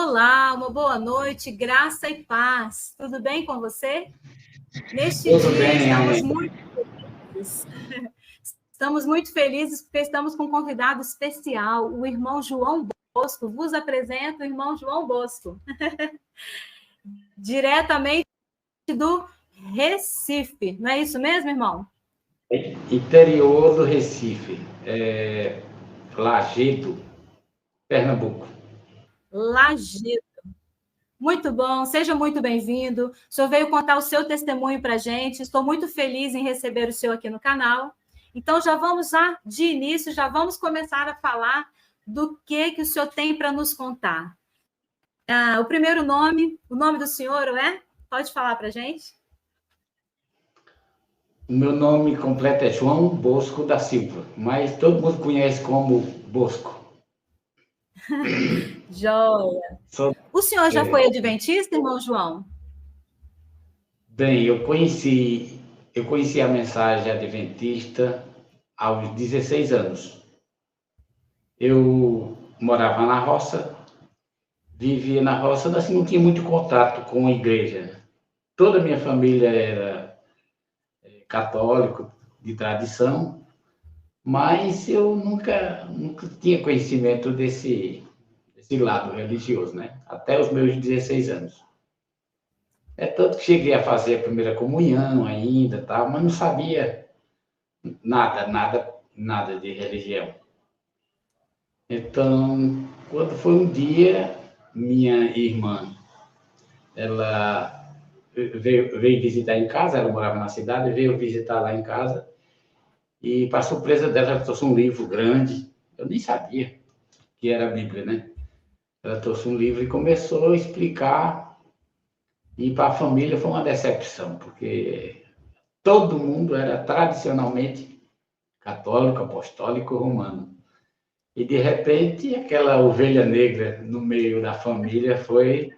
Olá, uma boa noite, graça e paz. Tudo bem com você? Neste Tudo dia bem, estamos amém. muito felizes. Estamos muito felizes porque estamos com um convidado especial, o irmão João Bosco. Vos apresento o irmão João Bosco, diretamente do Recife. Não é isso mesmo, irmão? Interior do Recife, Lajedo, Pernambuco. Lajeado. Muito bom, seja muito bem-vindo. O senhor veio contar o seu testemunho para a gente. Estou muito feliz em receber o senhor aqui no canal. Então, já vamos lá, de início, já vamos começar a falar do que o senhor tem para nos contar. O primeiro nome, o nome do senhor é? Pode falar para a gente? O meu nome completo é João Bosco da Silva, mas todo mundo conhece como Bosco. Joia. Sou, O senhor já foi é, adventista, irmão João? Bem, eu conheci a mensagem adventista aos 16 anos. Eu morava na roça, vivia na roça, assim, não tinha muito contato com a igreja. Toda a minha família era católico de tradição, mas eu nunca tinha conhecimento desse lado religioso, né? Até os meus 16 anos. É tanto que cheguei a fazer a primeira comunhão ainda, tal, mas não sabia nada de religião. Então, quando foi um dia, minha irmã, ela veio visitar em casa, ela morava na cidade, veio visitar lá em casa, e para surpresa dela, ela trouxe um livro grande, eu nem sabia que era a Bíblia, né? Ela trouxe um livro e começou a explicar, e para a família foi uma decepção, porque todo mundo era tradicionalmente católico, apostólico, romano. E, de repente, aquela ovelha negra no meio da família foi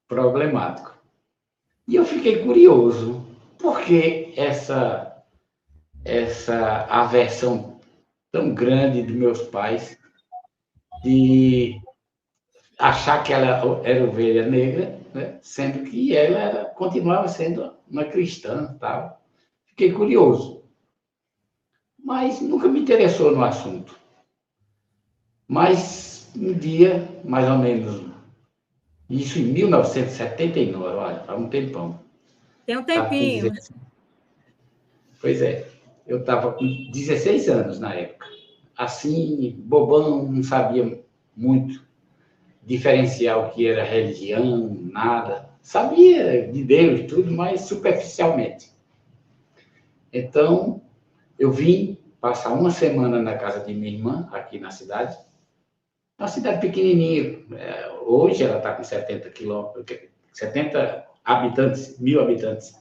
problemático. E eu fiquei curioso, por que essa aversão tão grande de meus pais de achar que ela era ovelha negra, né? Sendo que continuava sendo uma cristã, tal. Fiquei curioso, mas nunca me interessou no assunto. Mas um dia, mais ou menos, isso em 1979, olha, faz um tempão. Tem um Tá com tempinho. 16. Pois é, eu estava com 16 anos na época. Assim, bobão, não sabia muito diferenciar o que era religião, nada. Sabia de Deus, tudo, mas superficialmente. Então, eu vim passar uma semana na casa de minha irmã, aqui na cidade. Uma cidade pequenininha. Hoje ela está com 70 quilômetros, 70 habitantes, 1.000 habitantes.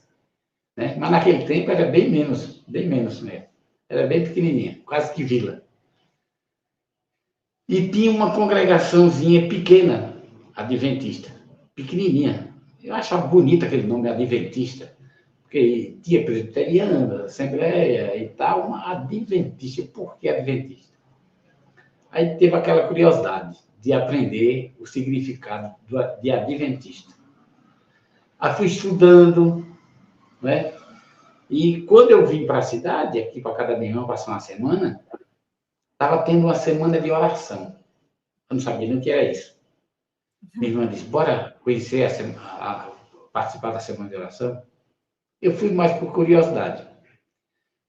Né? Mas naquele tempo era bem menos mesmo. Era bem pequenininha, quase que vila. E tinha uma congregaçãozinha pequena, adventista, pequenininha. Eu achava bonito aquele nome, adventista, porque tinha presbiteriana, assembleia e tal, uma adventista. Por que adventista? Aí teve aquela curiosidade de aprender o significado de adventista. Aí fui estudando, né? E quando eu vim para a cidade, aqui para cada manhã, passar uma semana, estava tendo uma semana de oração. Eu não sabia nem o que era isso. Minha irmã disse, bora conhecer participar da semana de oração. Eu fui mais por curiosidade.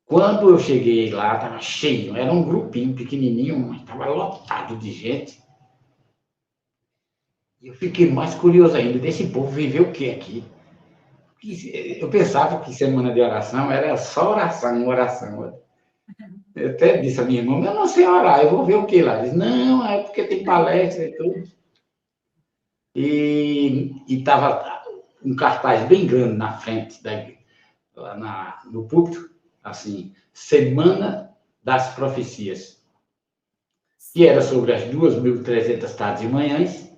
Quando eu cheguei lá, estava cheio, era um grupinho pequenininho, mas estava lotado de gente. E eu fiquei mais curioso ainda, desse povo viver o que aqui? Eu pensava que semana de oração era só oração, oração. Eu até disse a minha irmã, eu não sei orar, eu vou ver o que lá. Ela disse, não, é porque tem palestra e tudo. E estava um cartaz bem grande na frente, no púlpito, assim, Semana das Profecias, que era sobre as 2.300 tardes e manhãs,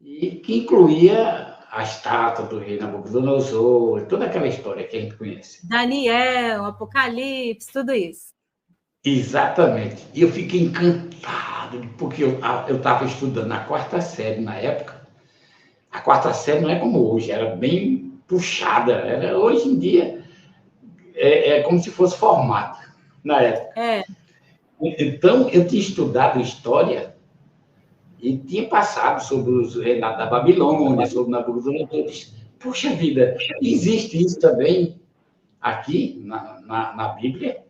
e que incluía a estátua do rei Nabucodonosor, toda aquela história que a gente conhece. Daniel, Apocalipse, tudo isso. Exatamente. E eu fiquei encantado, porque eu estava estudando na quarta série na época. A quarta série não é como hoje, era bem puxada. Hoje em dia é como se fosse formada na época. Então, eu tinha estudado história e tinha passado sobre os reinados da Babilônia, sobre Nabucodonosor. Puxa vida, existe isso também aqui na Bíblia?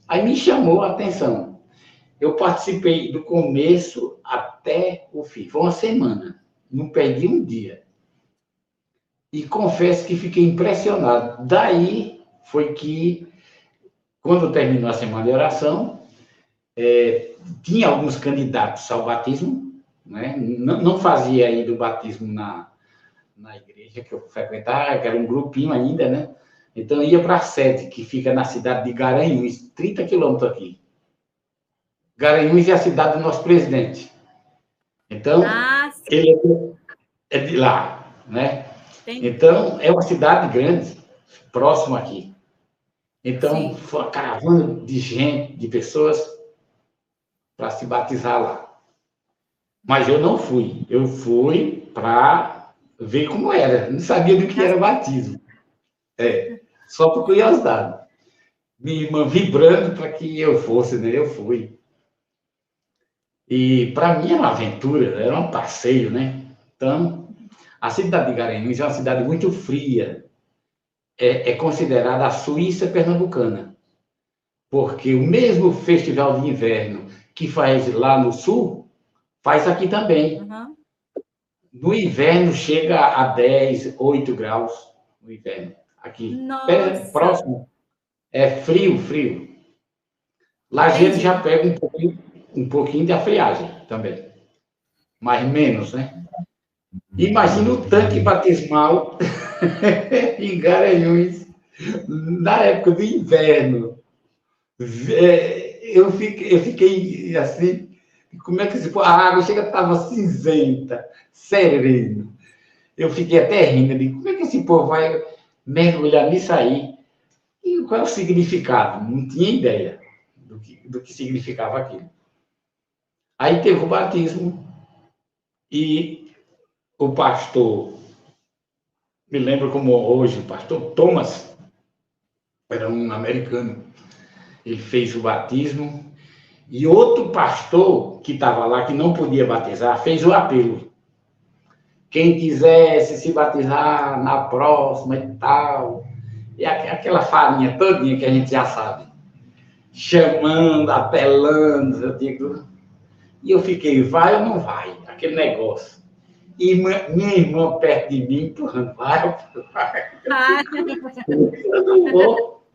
Aí me chamou a atenção. Eu participei do começo até o fim. Foi uma semana. Não perdi um dia. E confesso que fiquei impressionado. Daí foi que, quando terminou a semana de oração, tinha alguns candidatos ao batismo, né? Não fazia ainda o batismo na igreja que eu frequentava, que era um grupinho ainda, né? Então, eu ia para a sede, que fica na cidade de Garanhuns, 30 quilômetros aqui. Garanhuns é a cidade do nosso presidente. Então, ele é de lá, né? Então, é uma cidade grande, próximo aqui. Então, foi uma caravana de gente, de pessoas, para se batizar lá. Mas eu não fui. Eu fui para ver como era. Não sabia do que era batismo. Só por curiosidade. Minha irmã vibrando para que eu fosse, né? Eu fui. E para mim era uma aventura, era um passeio, né? Então, a cidade de Garanhuns é uma cidade muito fria. É considerada a Suíça pernambucana. Porque o mesmo festival de inverno que faz lá no sul, faz aqui também. No inverno chega a 10, 8 graus no inverno. Aqui. Próximo. É frio, frio. Lá a gente já pega um pouquinho de friagem também. Mas menos, né? Imagina o tanque batismal em Garanhuns, na época do inverno. Eu fiquei assim, como é que se pode? A água estava cinzenta, serena. Eu fiquei até rindo, de como é que esse povo vai mergulhar nisso aí? E qual é o significado? Não tinha ideia do que significava aquilo. Aí teve o batismo e o pastor, me lembro como hoje, o pastor Thomas, era um americano, ele fez o batismo e outro pastor que estava lá, que não podia batizar, fez o apelo. Quem quisesse se batizar na próxima e tal, e aquela farinha todinha que a gente já sabe, chamando, apelando, eu digo, e eu fiquei, vai ou não vai? Aquele negócio. E minha irmã perto de mim, empurrando, vai. Eu não vou.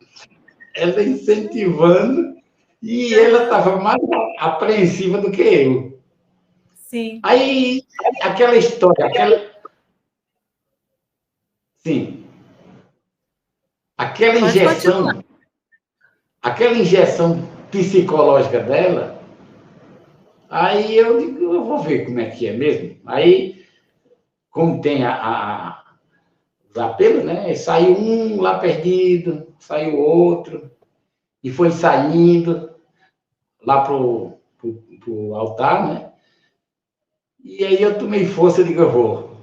Ela incentivando, e ela estava mais apreensiva do que eu. Sim. Aí, aquela história, Sim. Aquela injeção psicológica dela, aí eu digo, eu vou ver como é que é mesmo. Aí, como tem os apelos, né? Saiu um lá perdido, saiu outro, e foi saindo lá pro altar, né? E aí eu tomei força e digo, eu vou.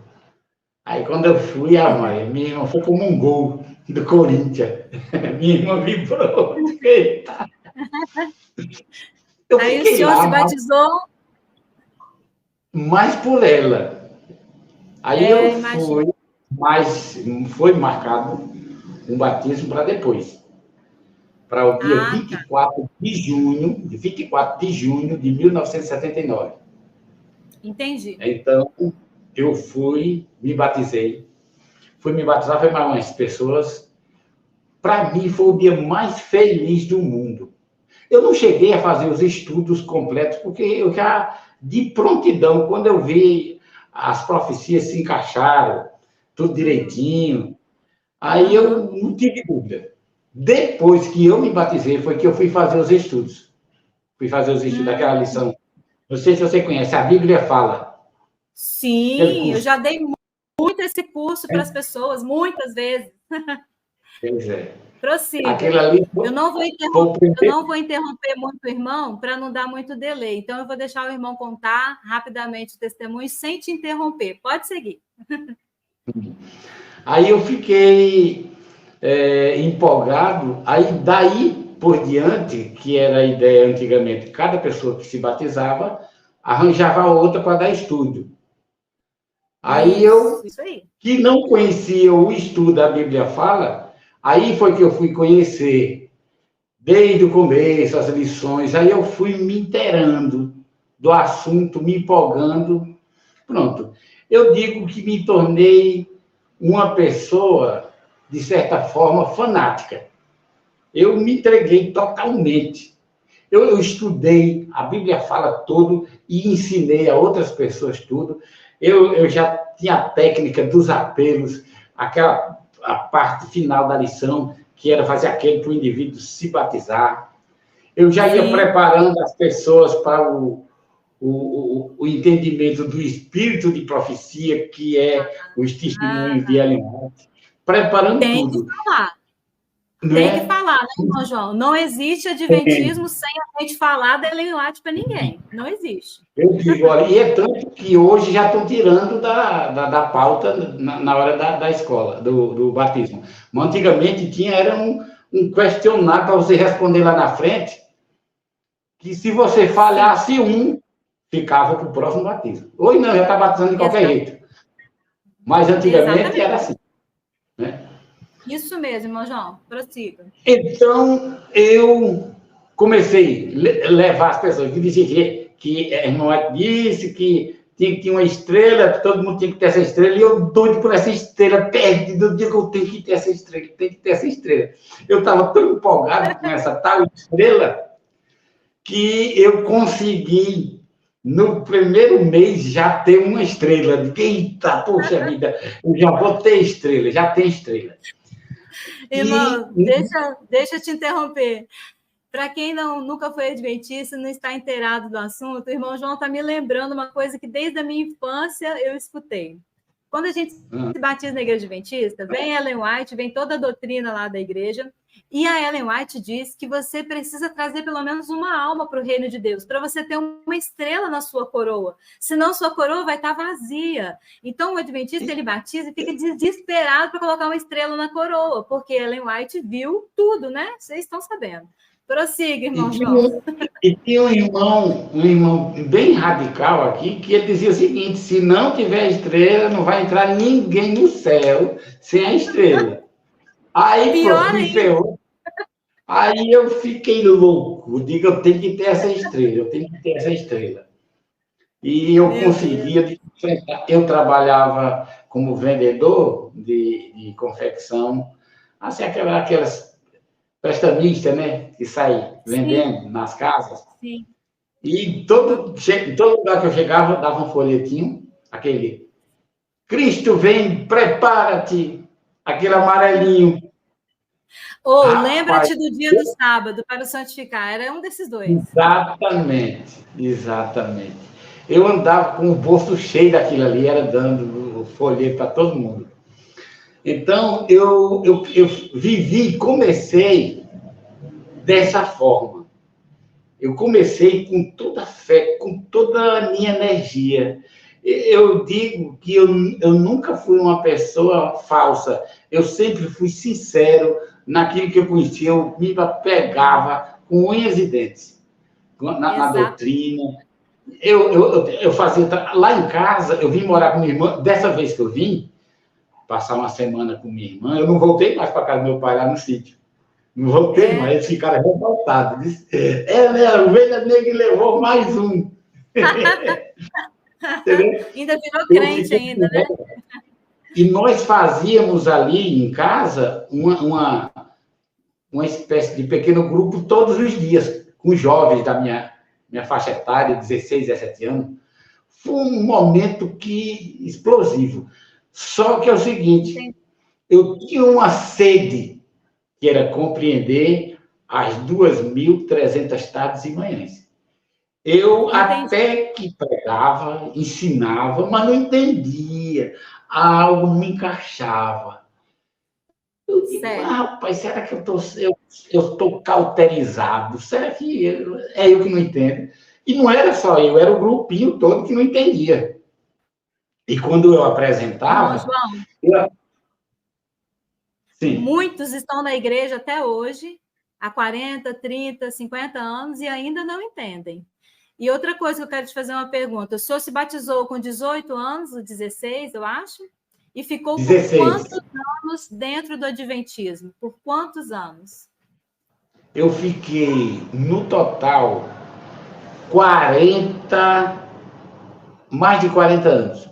Aí quando eu fui, minha irmã foi como um gol do Corinthians. Minha irmã vibrou. Eita. Aí o senhor se batizou? Mais por ela. Aí eu fui, mas foi marcado um batismo para depois. Para o dia 24 de junho de 1979. Entendi. Então, eu fui, me batizei. Fui me batizar, foi mais umas pessoas. Para mim, foi o dia mais feliz do mundo. Eu não cheguei a fazer os estudos completos, porque eu já, de prontidão, quando eu vi as profecias se encaixaram, tudo direitinho, aí eu não tive dúvida. Depois que eu me batizei, foi que eu fui fazer os estudos. Fui fazer os estudos daquela lição. Não sei se você conhece, a Bíblia fala. Sim, eu já dei muito esse curso para as pessoas, muitas vezes. Pois é. Prossiga. Aquele ali Eu não vou interromper muito o irmão para não dar muito delay. Então, eu vou deixar o irmão contar rapidamente o testemunho sem te interromper. Pode seguir. Aí eu fiquei empolgado. Aí, daí por diante, que era a ideia antigamente, cada pessoa que se batizava arranjava outra para dar estudo. Aí isso aí. que não conhecia o estudo da Bíblia Fala, aí foi que eu fui conhecer desde o começo as lições, aí eu fui me inteirando do assunto, me empolgando. Pronto. Eu digo que me tornei uma pessoa, de certa forma, fanática. Eu me entreguei totalmente. Eu estudei, a Bíblia fala tudo e ensinei a outras pessoas tudo. Eu já tinha a técnica dos apelos, a parte final da lição, que era fazer aquele para o indivíduo se batizar. Eu já ia preparando as pessoas para o entendimento do espírito de profecia, que é os testemunhos de Ellen White, preparando tudo. Tem que falar, né, irmão João? Não existe adventismo sem a gente falar da Ellen White para ninguém. Não existe. Eu digo, olha, e é tanto que hoje já estão tirando da pauta na hora da escola, do batismo. Mas antigamente era um questionário para você responder lá na frente, que se você falhasse ficava para o próximo batismo. Hoje não, já está batizando de qualquer jeito. Mas antigamente era assim. Né? Isso mesmo, irmão João. Prossiga. Então, eu comecei a levar as pessoas que diziam que a irmã disse que tinha que ter uma estrela, que todo mundo tinha que ter essa estrela, e eu doido por essa estrela, perdido, eu digo que eu tenho que ter essa estrela, tenho que ter essa estrela. Eu estava tão empolgado com essa tal estrela que eu consegui, no primeiro mês, já ter uma estrela. Eita, poxa vida, eu já vou ter estrela, já tem estrela. Irmão, deixa eu te interromper. Para quem nunca foi adventista, não está inteirado do assunto, o irmão João está me lembrando uma coisa que desde a minha infância eu escutei. Quando a gente se batiza na igreja adventista, vem Ellen White, vem toda a doutrina lá da igreja, e a Ellen White diz que você precisa trazer pelo menos uma alma para o reino de Deus, para você ter uma estrela na sua coroa. Senão sua coroa vai estar vazia. Então o adventista, ele batiza e fica desesperado para colocar uma estrela na coroa, porque Ellen White viu tudo, né? Vocês estão sabendo. Prossiga, irmão João. E tinha um irmão bem radical aqui, que ele dizia o seguinte: se não tiver estrela, não vai entrar ninguém no céu sem a estrela. Aí, pronto, me ferrou. Aí eu fiquei louco. Digo, eu tenho que ter essa estrela, E eu conseguia. Eu trabalhava como vendedor de confecção, assim, aquelas prestamista, né? Que sai vendendo nas casas. Sim. E todo lugar que eu chegava, dava um folhetinho, aquele Cristo vem, prepara-te, aquele amarelinho. Lembra-te do dia do sábado para o santificar. Era um desses dois. Exatamente. Eu andava com o bolso cheio daquilo ali, era dando o folheto para todo mundo. Então, eu vivi, comecei dessa forma. Eu comecei com toda a fé, com toda a minha energia. Eu digo que eu nunca fui uma pessoa falsa. Eu sempre fui sincero naquilo que eu conhecia. Eu me pegava com unhas e dentes na doutrina. Eu fazia... Lá em casa, eu vim morar com minha irmã. Dessa vez que eu vim, passar uma semana com minha irmã, eu não voltei mais para casa do meu pai lá no sítio. Não voltei mais, eles ficaram revoltados. Disse, a ovelha negra levou mais um. Ainda virou crente ainda, né? E nós fazíamos ali em casa uma espécie de pequeno grupo todos os dias, com jovens da minha faixa etária, 16, 17 anos. Foi um momento explosivo. Só que é o seguinte, eu tinha uma sede, que era compreender as 2.300 tardes e manhãs. Eu até que pregava, ensinava, mas não entendia. Algo me encaixava. Eu digo, rapaz, será que eu tô cauterizado? Será que é eu que não entendo? E não era só eu, era o grupinho todo que não entendia. E quando eu Irmão apresentava, João, sim, muitos estão na igreja até hoje, há 40, 30, 50 anos, e ainda não entendem. E outra coisa que eu quero te fazer uma pergunta. O senhor se batizou com 18 anos, 16, eu acho, e ficou por 16. quantos anos dentro do Adventismo? Por quantos anos? Eu fiquei, no total, 40, mais de 40 anos.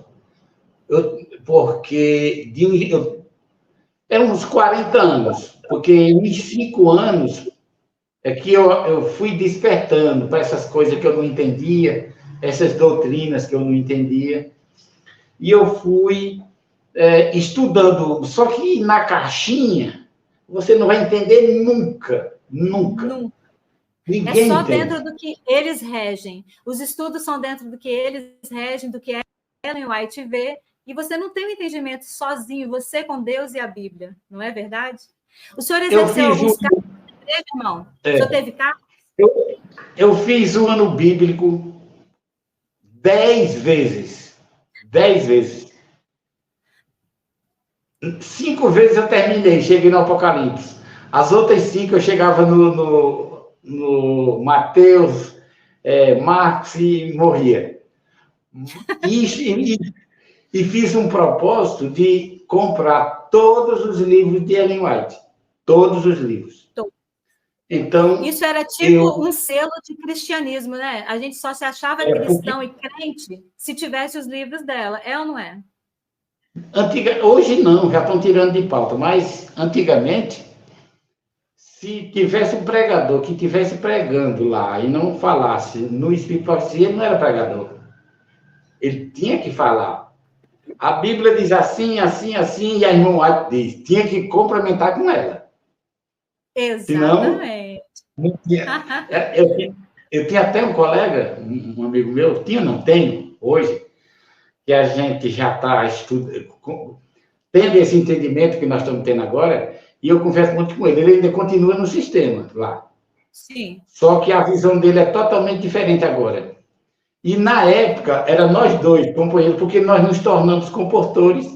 Porque eram uns 40 anos, porque em 5 anos é que eu fui despertando para essas coisas que eu não entendia, essas doutrinas que eu não entendia, e eu fui estudando. Só que na caixinha, você não vai entender nunca, nunca. Nunca. Ninguém É só entende. dentro do que eles regem. Os estudos são dentro do que eles regem, do que Ellen White vê, e você não tem um entendimento sozinho, você com Deus e a Bíblia, não é verdade? O senhor exerceu alguns cargos na igreja, irmão? O senhor teve cargos? Eu fiz o ano bíblico 10 vezes. 10 vezes. 5 vezes eu terminei, cheguei no Apocalipse. As outras 5 eu chegava no Mateus, Marcos e morria. E fiz um propósito de comprar todos os livros de Ellen White. Todos os livros. Então, isso era tipo um selo de cristianismo, né? A gente só se achava cristão e crente se tivesse os livros dela. É ou não é? Hoje não, já estão tirando de pauta, mas antigamente, se tivesse um pregador que estivesse pregando lá e não falasse no Espírito Profecia, ele não era pregador. Ele tinha que falar. A Bíblia diz assim, assim, assim, e a irmã White diz. Tinha que complementar com ela. Exatamente. Senão, eu tinha até um colega, um amigo meu, não tenho, hoje, que a gente já está tendo esse entendimento que nós estamos tendo agora, e eu converso muito com ele. Ele ainda continua no sistema lá. Sim. Só que a visão dele é totalmente diferente agora. E na época, era nós dois, companheiros, porque nós nos tornamos comportores,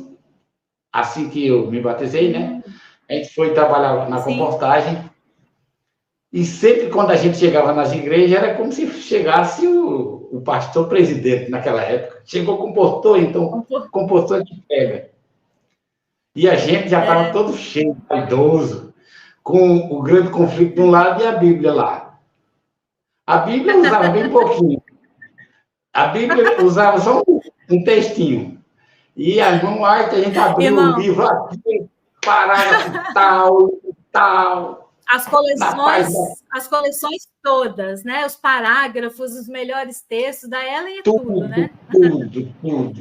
assim que eu me batizei, né? A gente foi trabalhar na comportagem, e sempre quando a gente chegava nas igrejas, era como se chegasse o pastor presidente naquela época. Chegou comportor, então comportor é que pega. E a gente já estava todo cheio, idoso, com o grande conflito de um lado e a Bíblia lá. A Bíblia usava bem pouquinho. A Bíblia usava só um textinho. E a irmã White, a gente abriu o livro aqui, parágrafo tal. As coleções todas, né? Os parágrafos, os melhores textos da Ellen é tudo, né? Tudo.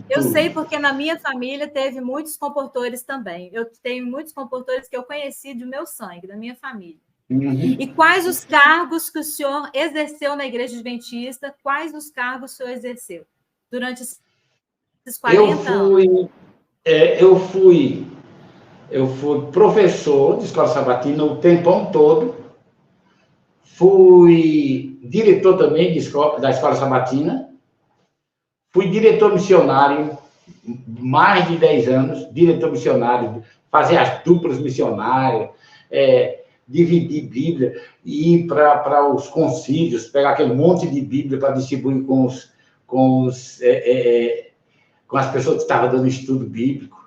Eu sei porque na minha família teve muitos comportores também. Eu tenho muitos comportores que eu conheci do meu sangue, da minha família. Uhum. E quais os cargos que o senhor exerceu na Igreja Adventista? Quais os cargos o senhor exerceu durante esses 40 anos? Eu fui professor de escola sabatina o tempão todo. Fui diretor também da escola sabatina. Fui diretor missionário mais de 10 anos, diretor missionário, fazer as duplas missionárias, dividir Bíblia, ir para os concílios, pegar aquele monte de Bíblia para distribuir com as pessoas que estavam dando estudo bíblico.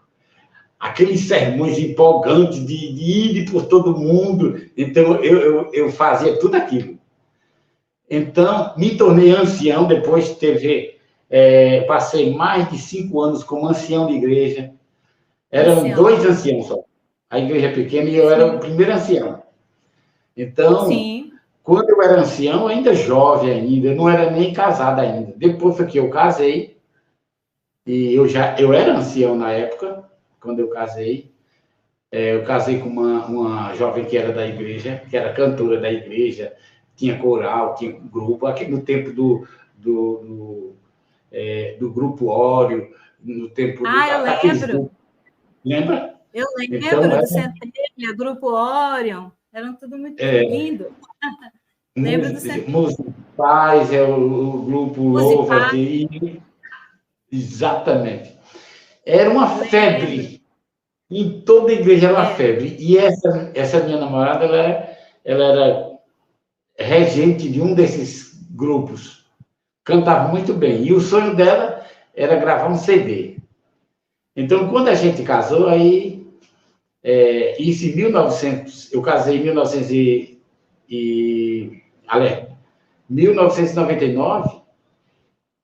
Aqueles sermões empolgantes de ir por todo mundo. Então, eu fazia tudo aquilo. Então, me tornei ancião, depois passei mais de 5 anos como ancião de igreja. Eram 2 anciãos só. A igreja pequena e eu era o primeiro ancião. Então, quando eu era ancião, ainda jovem ainda, não era nem casado ainda. Depois foi que eu casei, e eu era ancião na época, quando eu casei. Eu casei com uma jovem que era da igreja, que era cantora da igreja, tinha coral, tinha grupo, aqui no tempo do Grupo Óleo, no tempo eu lembro. Lembra? Eu lembro do Centeio, Família, Grupo Orion, eram tudo muito lindo. Lembro do CD. Musicais, o grupo Louva-te. Exatamente. Era uma febre. Em toda a igreja era uma febre. E essa minha namorada, ela era regente de um desses grupos. Cantava muito bem. E o sonho dela era gravar um CD. Então, quando a gente casou, aí... isso em 1900... Eu casei em 1999.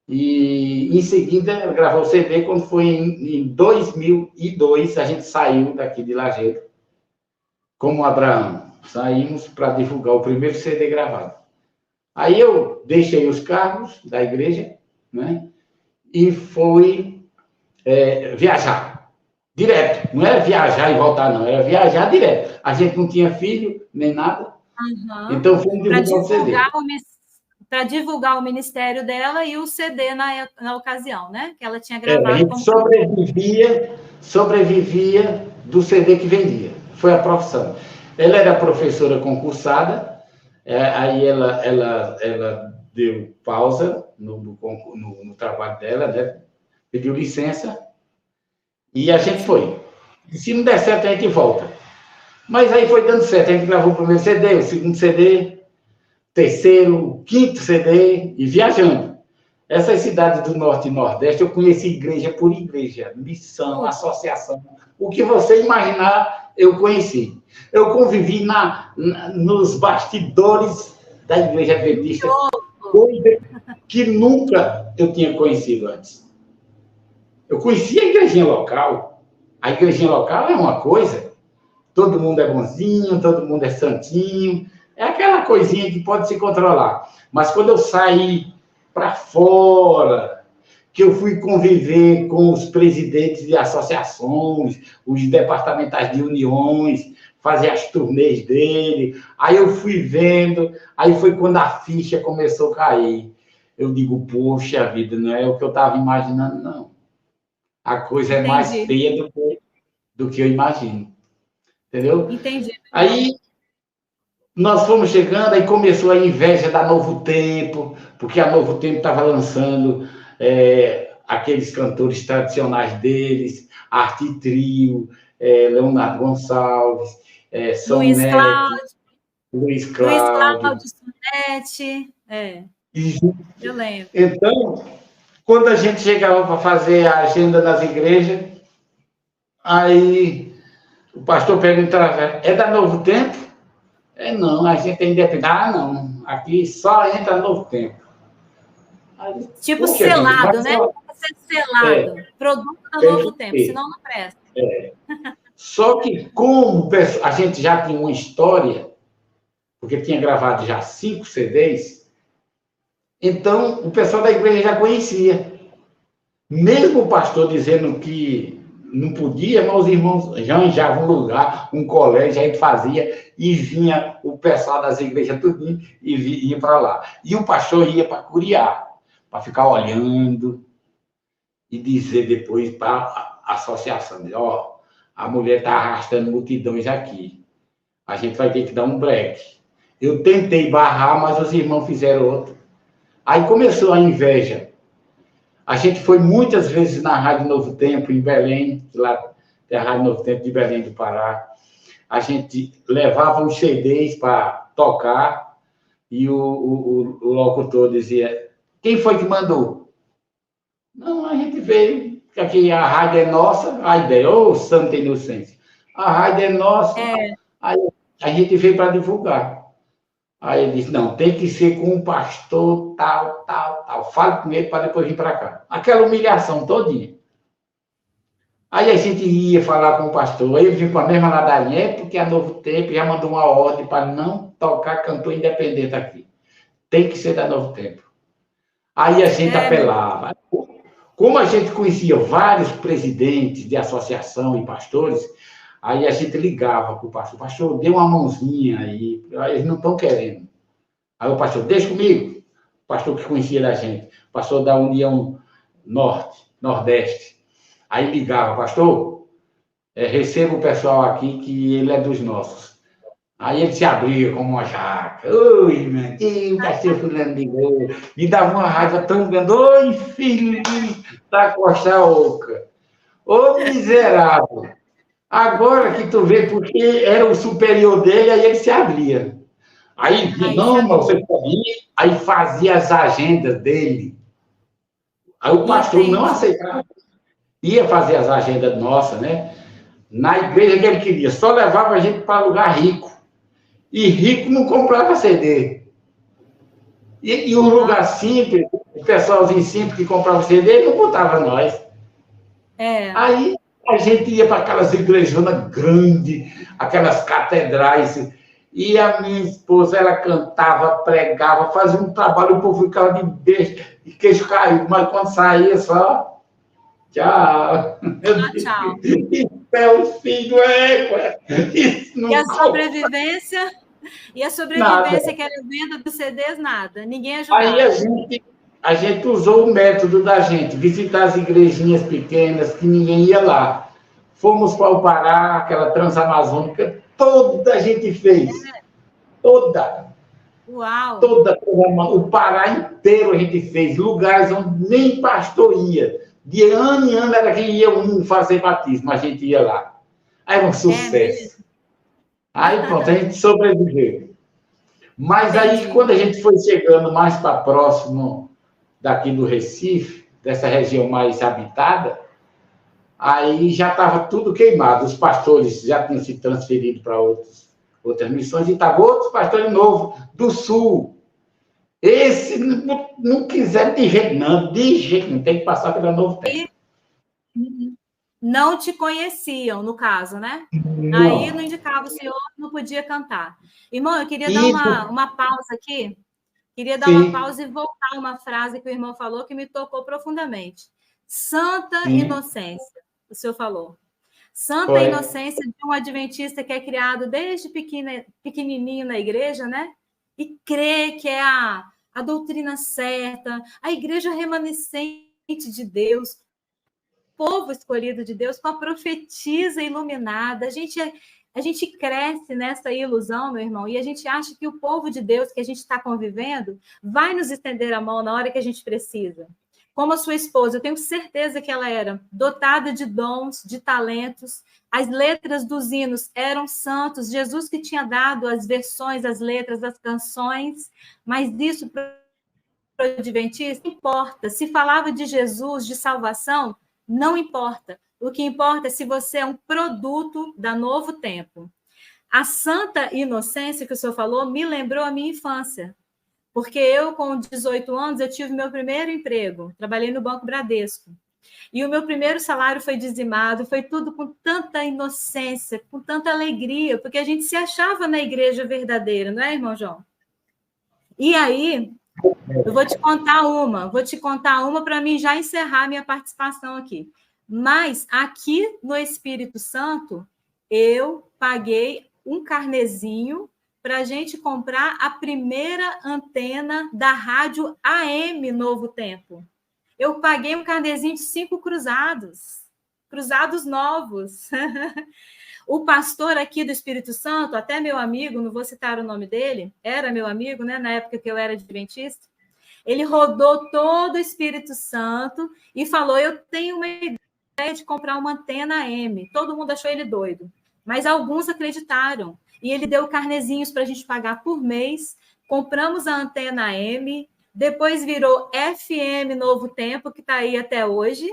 E, em seguida, ela gravou o CD. Quando foi em 2002, a gente saiu daqui de Lajedo, como Abraão. Saímos para divulgar o primeiro CD gravado. Aí eu deixei os cargos da igreja, né? E fui viajar direto. Não era viajar e voltar, não. Era viajar direto. A gente não tinha filho, nem nada. Então, fomos divulgar o CD. Para divulgar o ministério dela e o CD na ocasião, né? Que ela tinha A gravado. gente sobrevivia do CD que vendia. Foi a profissão. Ela era professora concursada, aí ela deu pausa no trabalho dela, né? Pediu licença, e a gente foi. E se não der certo, a gente volta. Mas aí foi dando certo. A gente gravou o primeiro CD, o segundo CD, terceiro, quinto CD, e viajando. Essas cidades do Norte e Nordeste, eu conheci igreja por igreja, missão, associação. O que você imaginar, eu conheci. Eu convivi nos bastidores da Igreja Adventista, coisa que nunca eu tinha conhecido antes. Eu conhecia a igrejinha local. A igrejinha local é uma coisa, todo mundo é bonzinho, todo mundo é santinho, é aquela coisinha que pode se controlar. Mas quando eu saí para fora, que eu fui conviver com os presidentes de associações, os departamentais de uniões, fazer as turnês dele, aí eu fui vendo, aí foi quando a ficha começou a cair. Eu digo, poxa vida, não é o que eu estava imaginando, não. A coisa é mais feia do que eu imagino. Entendeu? Entendi. Aí nós fomos chegando, aí começou a inveja da Novo Tempo, porque a Novo Tempo estava lançando aqueles cantores tradicionais deles, Arte Trio, Leonardo Gonçalves, Luiz Cláudio, Sonete, eu lembro. Então, quando a gente chegava para fazer a agenda das igrejas, aí o pastor perguntava, é da Novo Tempo? Não, a gente é independente. Não, aqui só entra Novo Tempo. Aí, tipo selado, né? Ser selado, produto da Novo Tempo, senão não presta. Só que como a gente já tinha uma história, porque tinha gravado já 5 CDs, então o pessoal da igreja já conhecia. Mesmo o pastor dizendo que não podia, mas os irmãos já arranjavam um lugar, um colégio, a gente fazia, e vinha o pessoal das igrejas tudinho, e ia para lá. E o pastor ia para Curiá, para ficar olhando, e dizer depois para a associação, a mulher está arrastando multidões aqui, a gente vai ter que dar um break. Eu tentei barrar, mas os irmãos fizeram outro. Aí começou a inveja. A gente foi muitas vezes na Rádio Novo Tempo, em Belém, lá tem a Rádio Novo Tempo de Belém do Pará. A gente levava os CDs para tocar e o locutor dizia, quem foi que mandou? Não, a gente veio, que aqui a rádio é nossa, a ideia, santa inocência. A rádio é nossa, aí a gente veio para divulgar. Aí ele disse, não, tem que ser com um pastor tal. Fale com ele para depois vir para cá. Aquela humilhação todinha. Aí a gente ia falar com o pastor, aí ele vinha com a mesma ladainha, porque a Novo Tempo já mandou uma ordem para não tocar cantor independente aqui. Tem que ser da Novo Tempo. Aí a gente apelava. Como a gente conhecia vários presidentes de associação e pastores, aí a gente ligava para o pastor, dê uma mãozinha aí, eles não estão querendo. Aí o pastor, deixa comigo, o pastor que conhecia da gente, pastor da União Nordeste. Aí ligava, pastor, receba o pessoal aqui, que ele é dos nossos. Aí ele se abria como uma jaca. Oi, meu Deus, pastor fulano de gol. Me dava uma raiva tão grande. Oi, filho da Costa Oca. Ô, miserável. Agora que tu vê, porque era o superior dele, aí ele se abria. Aí, não, mas você sabia? Aí fazia as agendas dele. Aí o pastor não aceitava. Ia fazer as agendas nossas, né? Na igreja que ele queria. Só levava a gente para lugar rico. E rico não comprava CD. E o lugar simples, o pessoalzinho simples que comprava CD, ele não botava nós. Aí a gente ia para aquelas igrejonas grandes, aquelas catedrais, e a minha esposa, ela cantava, pregava, fazia um trabalho, o povo ficava de besta, de queixo caído, mas quando saía só, tchau. Tchau. Isso é o fim do égua. E a sobrevivência? E a sobrevivência, que era a venda dos CDs, nada. Ninguém ajudava. Aí a gente usou o método da gente, visitar as igrejinhas pequenas, que ninguém ia lá. Fomos para o Pará, aquela Transamazônica, toda a gente fez. Toda. Uau! Toda. O Pará inteiro a gente fez. Lugares onde nem pastor ia. De ano em ano era que ia um fazer batismo, a gente ia lá. Aí era um sucesso. Aí pronto, a gente sobreviveu. Mas aí, quando a gente foi chegando mais para próximo daqui do Recife, dessa região mais habitada, aí já estava tudo queimado. Os pastores já tinham se transferido para outras missões e estavam outros pastores novos do Sul. Esse não quiser de jeito não, tem que passar pelo Novo Tempo. Não te conheciam, no caso, né? Não. Aí não indicava o senhor, não podia cantar. Irmão, eu queria dar uma pausa aqui. Queria dar uma pausa e voltar uma frase que o irmão falou que me tocou profundamente. Santa inocência, o senhor falou. Santa inocência de um adventista que é criado desde pequenininho na igreja, né? E crê que é a doutrina certa, a igreja remanescente de Deus, povo escolhido de Deus, com a profetisa iluminada. A gente cresce nessa ilusão, meu irmão, e a gente acha que o povo de Deus que a gente está convivendo vai nos estender a mão na hora que a gente precisa. Como a sua esposa, eu tenho certeza que ela era dotada de dons, de talentos. As letras dos hinos eram santos. Jesus que tinha dado as versões, as letras das canções, mas isso para o adventista não importa. Se falava de Jesus, de salvação, não importa. O que importa é se você é um produto da Novo Tempo. A santa inocência que o senhor falou me lembrou a minha infância. Porque eu, com 18 anos, eu tive meu primeiro emprego. Trabalhei no Banco Bradesco. E o meu primeiro salário foi dizimado, foi tudo com tanta inocência, com tanta alegria, porque a gente se achava na igreja verdadeira, não é, irmão João? E aí, eu vou te contar uma para mim já encerrar minha participação aqui. Mas aqui no Espírito Santo, eu paguei um carnezinho para a gente comprar a primeira antena da rádio AM Novo Tempo. Eu paguei um carnezinho de 5 cruzados novos. O pastor aqui do Espírito Santo, até meu amigo, não vou citar o nome dele, era meu amigo, né, na época que eu era adventista, ele rodou todo o Espírito Santo e falou, eu tenho uma ideia de comprar uma antena AM. Todo mundo achou ele doido, mas alguns acreditaram. E ele deu carnezinhos para a gente pagar por mês. Compramos a antena AM, depois virou FM Novo Tempo, que está aí até hoje.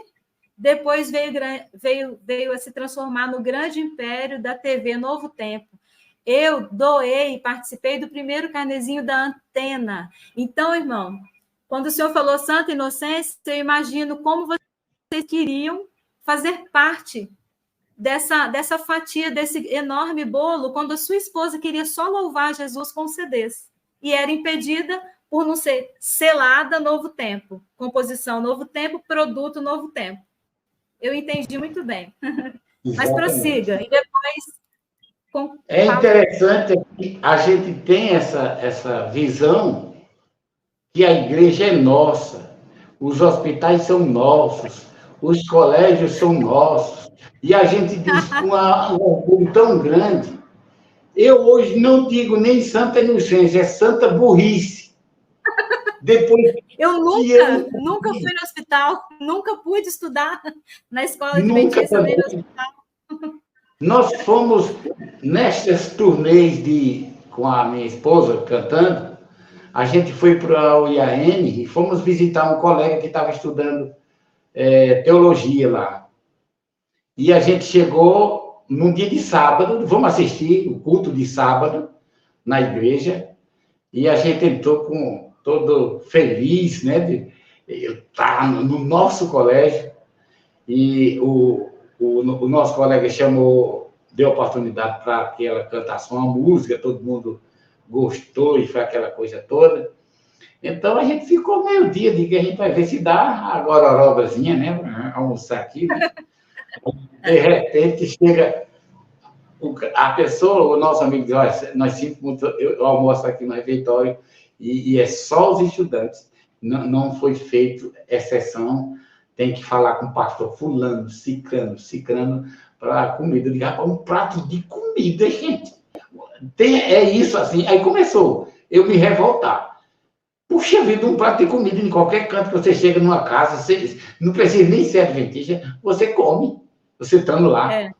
Depois veio a se transformar no grande império da TV Novo Tempo. Eu doei e participei do primeiro carnezinho da antena. Então, irmão, quando o senhor falou Santa Inocência, eu imagino como vocês queriam fazer parte dessa fatia, desse enorme bolo, quando a sua esposa queria só louvar Jesus com CDs. E era impedida por não ser selada Novo Tempo. Composição Novo Tempo, produto Novo Tempo. Eu entendi muito bem. Mas prossiga. E depois... É interessante que a gente tem essa visão que a igreja é nossa, os hospitais são nossos, os colégios são nossos. E a gente diz com um orgulho tão grande. Eu hoje não digo nem Santa Inocência, é Santa Burrice. Depois eu nunca fui no hospital, nunca pude estudar na escola adventista nem no hospital. Nós fomos nestas turnês com a minha esposa cantando, a gente foi para o IAN e fomos visitar um colega que estava estudando teologia lá. E a gente chegou num dia de sábado, vamos assistir o culto de sábado na igreja, e a gente entrou todo feliz, né, de estar no nosso colégio, e o nosso colega deu oportunidade para que ela cantasse uma música, todo mundo gostou e foi aquela coisa toda. Então, a gente ficou meio-dia de que a gente vai ver se dá a gororobazinha, né, almoçar aqui. Né? De repente, chega a pessoa, o nosso amigo diz, olha, nós sinto muito, eu almoço aqui no refeitório e é só os estudantes. Não foi feito exceção, tem que falar com o pastor fulano, cicrano, para comida. Eu digo, um prato de comida, gente. É isso assim. Aí começou eu me revoltar. Puxa vida, um prato de comida em qualquer canto que você chega numa casa, você não precisa nem ser adventista, você come, você estando lá.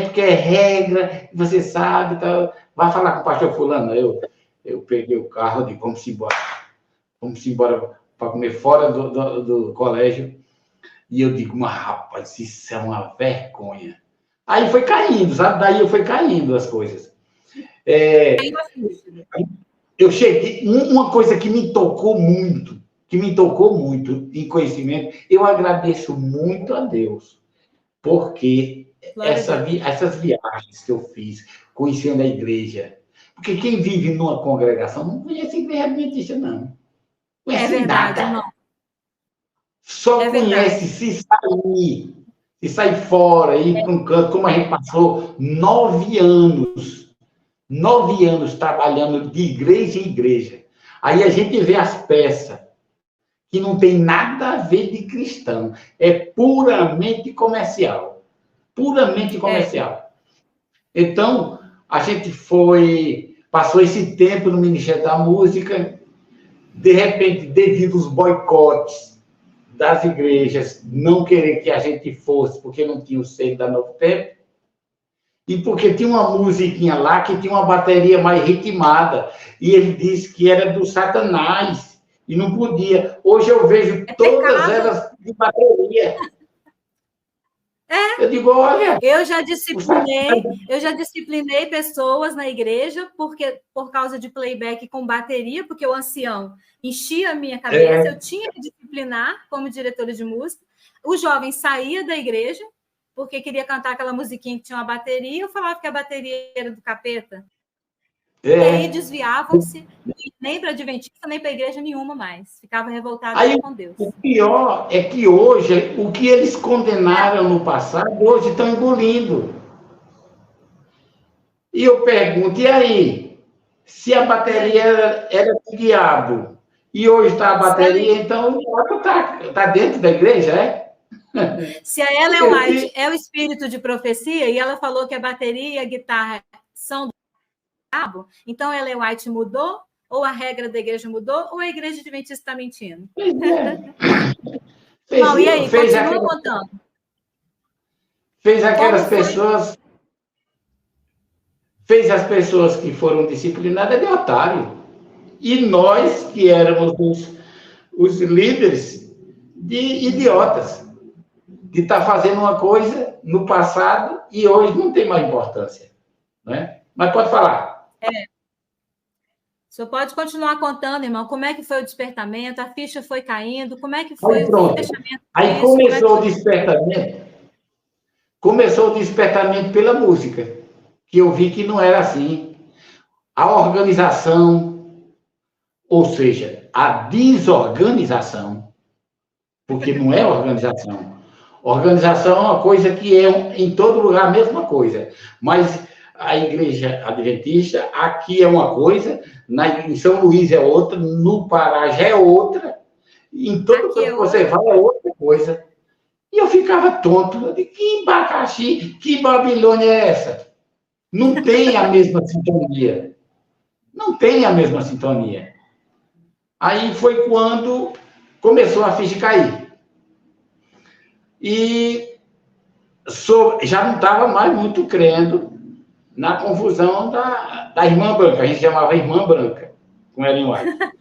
Porque é regra, você sabe, tá, vai falar com o pastor fulano. Eu peguei o carro e digo, vamos embora para comer fora do colégio. E eu digo, mas rapaz, isso é uma vergonha. Aí foi caindo, sabe? Daí eu fui caindo as coisas. Eu cheguei, uma coisa que me tocou muito em conhecimento, eu agradeço muito a Deus, porque essas viagens que eu fiz, conhecendo a igreja, porque quem vive numa congregação não conhece a igreja adventista, não. Conhece verdade, nada. não. Só conhece se sair fora, ir para um canto, como a gente passou 9 anos trabalhando de igreja em igreja. Aí a gente vê as peças, que não tem nada a ver de cristão, é puramente comercial. Puramente comercial. Então, a gente passou esse tempo no Ministério da Música, de repente, devido aos boicotes das igrejas, não querer que a gente fosse, porque não tinha o selo da Novo Tempo, e porque tinha uma musiquinha lá que tinha uma bateria mais ritmada, e ele disse que era do Satanás, e não podia. Hoje eu vejo todas elas de bateria. Eu digo, olha... Eu já disciplinei pessoas na igreja por causa de playback com bateria, porque o ancião enchia a minha cabeça, eu tinha que disciplinar como diretora de música. O jovem saía da igreja porque queria cantar aquela musiquinha que tinha uma bateria, eu falava que a bateria era do capeta. E aí desviavam-se, nem para adventista, nem para igreja nenhuma mais. Ficava revoltado com Deus. O pior é que hoje, o que eles condenaram no passado, hoje estão engolindo. E eu pergunto, e aí? Se a bateria era do diabo, e hoje está a bateria, então o diabo está dentro da igreja, é? Se a Ellen White é o espírito de profecia, e ela falou que a bateria e a guitarra são do diabo, então a Ellen White mudou, ou a regra da igreja mudou, ou a igreja adventista está mentindo? Bom, e aí, continua contando. Fez aquelas pessoas... Fez as pessoas que foram disciplinadas de otário. E nós, que éramos os líderes, de idiotas. De estar fazendo uma coisa no passado e hoje não tem mais importância. Né? Mas pode falar. O senhor pode continuar contando, irmão, como é que foi o despertamento, a ficha foi caindo, como é que foi o fechamento? Aí começou o despertamento. Começou o despertamento pela música, que eu vi que não era assim. A organização, ou seja, a desorganização, porque não é organização. Organização é uma coisa que é em todo lugar a mesma coisa, mas a igreja adventista, aqui é uma coisa, em São Luís é outra, no Pará já é outra, em todo lugar que você vai é outra coisa. E eu ficava tonto. Eu digo, que abacaxi, que Babilônia é essa? Não tem a mesma sintonia. Não tem a mesma sintonia. Aí foi quando começou a ficha cair. E já não estava mais muito crendo na confusão da irmã branca. A gente chamava Irmã Branca, com Ellen White.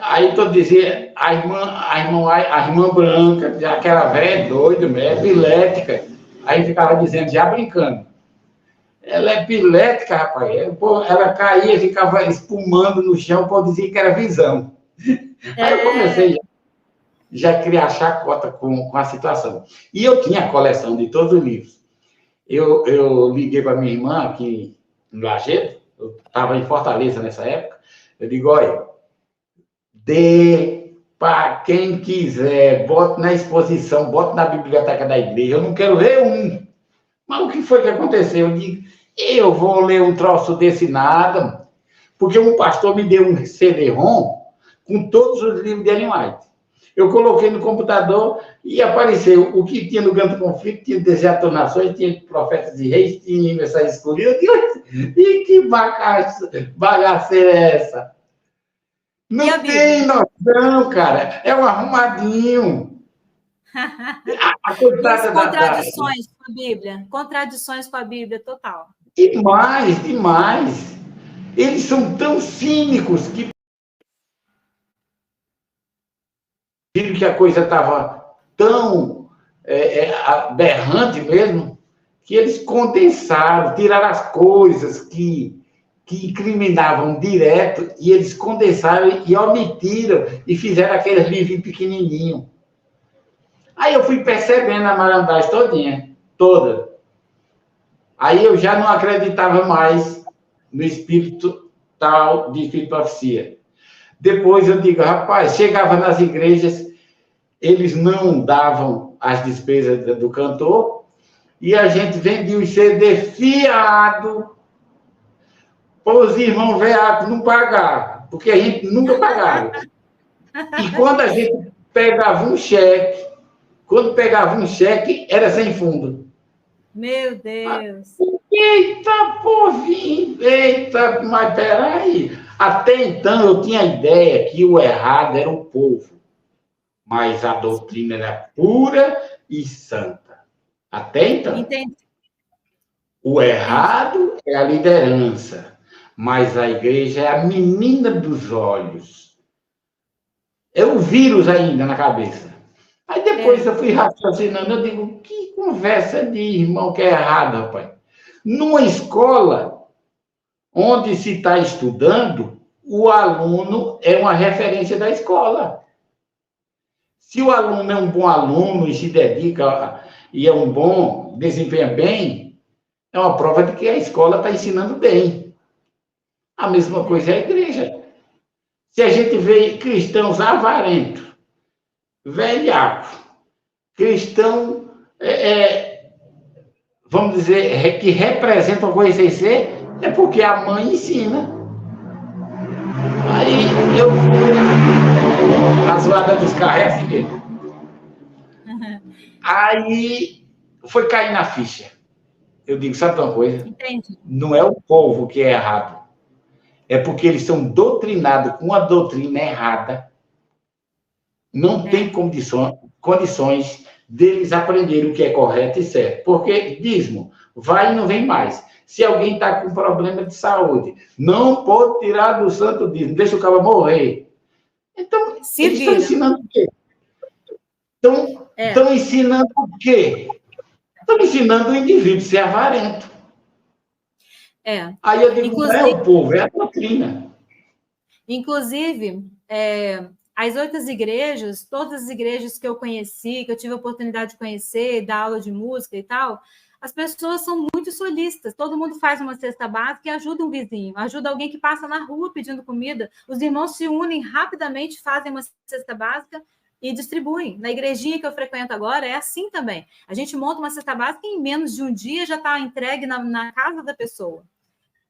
Aí todo dizia, a irmã branca, já aquela velha doida, epilética. Aí ficava dizendo, já brincando. Ela é epilética, rapaz. Ela caía, ficava espumando no chão, o povo dizia que era visão. Aí eu comecei já a criar chacota com a situação. E eu tinha a coleção de todos os livros. Eu liguei para minha irmã aqui no Lajeado, eu estava em Fortaleza nessa época, eu digo, olha, dê para quem quiser, bote na exposição, bote na biblioteca da igreja, eu não quero ver um. Mas o que foi que aconteceu? Eu digo, eu vou ler um troço desse nada, porque um pastor me deu um CD-ROM com todos os livros de Ellen White. Eu coloquei no computador e apareceu o que tinha no Grande Conflito, tinha Desatonações, tinha Profetas e Reis, tinha Mensagem Escolhida. E que bagaceira é essa? Não tem noção, cara. É um arrumadinho. A contradições com a Bíblia. Contradições com a Bíblia, total. Demais, demais. Eles são tão cínicos que viram que a coisa estava tão aberrante mesmo, que eles condensaram, tiraram as coisas que incriminavam direto, e eles condensaram e omitiram, e fizeram aqueles livrinhos pequenininhos. Aí eu fui percebendo a malandragem toda. Aí eu já não acreditava mais no espírito tal, de espírito de profecia. Depois eu digo, rapaz, chegava nas igrejas, eles não davam as despesas do cantor, e a gente vendia os CD fiado para os irmãos veados não pagar, porque a gente nunca pagava. E quando a gente pegava um cheque, era sem fundo. Meu Deus! Eita, povinho! Eita, mas peraí. Até então eu tinha a ideia que o errado era o povo, mas a doutrina era pura e santa. Até então. Entendi. O errado é a liderança, mas a igreja é a menina dos olhos. É o vírus ainda na cabeça. Aí depois eu fui raciocinando, eu digo, que conversa de irmão que é errado, rapaz. Numa escola onde se está estudando, o aluno é uma referência da escola. Se o aluno é um bom aluno e se dedica e é um bom, desempenha bem, é uma prova de que a escola está ensinando bem. A mesma coisa é a igreja. Se a gente vê cristãos avarentos, velhaco, cristão, vamos dizer, que representam a coisa sem ser, é porque a mãe ensina. Aí eu fui, a zoada dos carros é assim mesmo. Aí foi cair na ficha. Eu digo, sabe uma coisa? Entendi. Não é o povo que é errado. É porque eles são doutrinados com a doutrina errada. Não tem condições deles aprenderem o que é correto e certo. Porque dízimo vai e não vem mais. Se alguém está com problema de saúde, não pode tirar do santo dízimo, deixa o cara morrer. Então, eles estão ensinando o quê? Estão ensinando o quê? Estão ensinando o indivíduo a ser avarento. Aí eu digo, não é o povo, é a doutrina. Inclusive, as outras igrejas, todas as igrejas que eu conheci, que eu tive a oportunidade de conhecer, dar aula de música e tal, as pessoas são muito solistas. Todo mundo faz uma cesta básica e ajuda um vizinho, ajuda alguém que passa na rua pedindo comida. Os irmãos se unem rapidamente, fazem uma cesta básica e distribuem. Na igrejinha que eu frequento agora é assim também. A gente monta uma cesta básica e em menos de um dia já está entregue na casa da pessoa.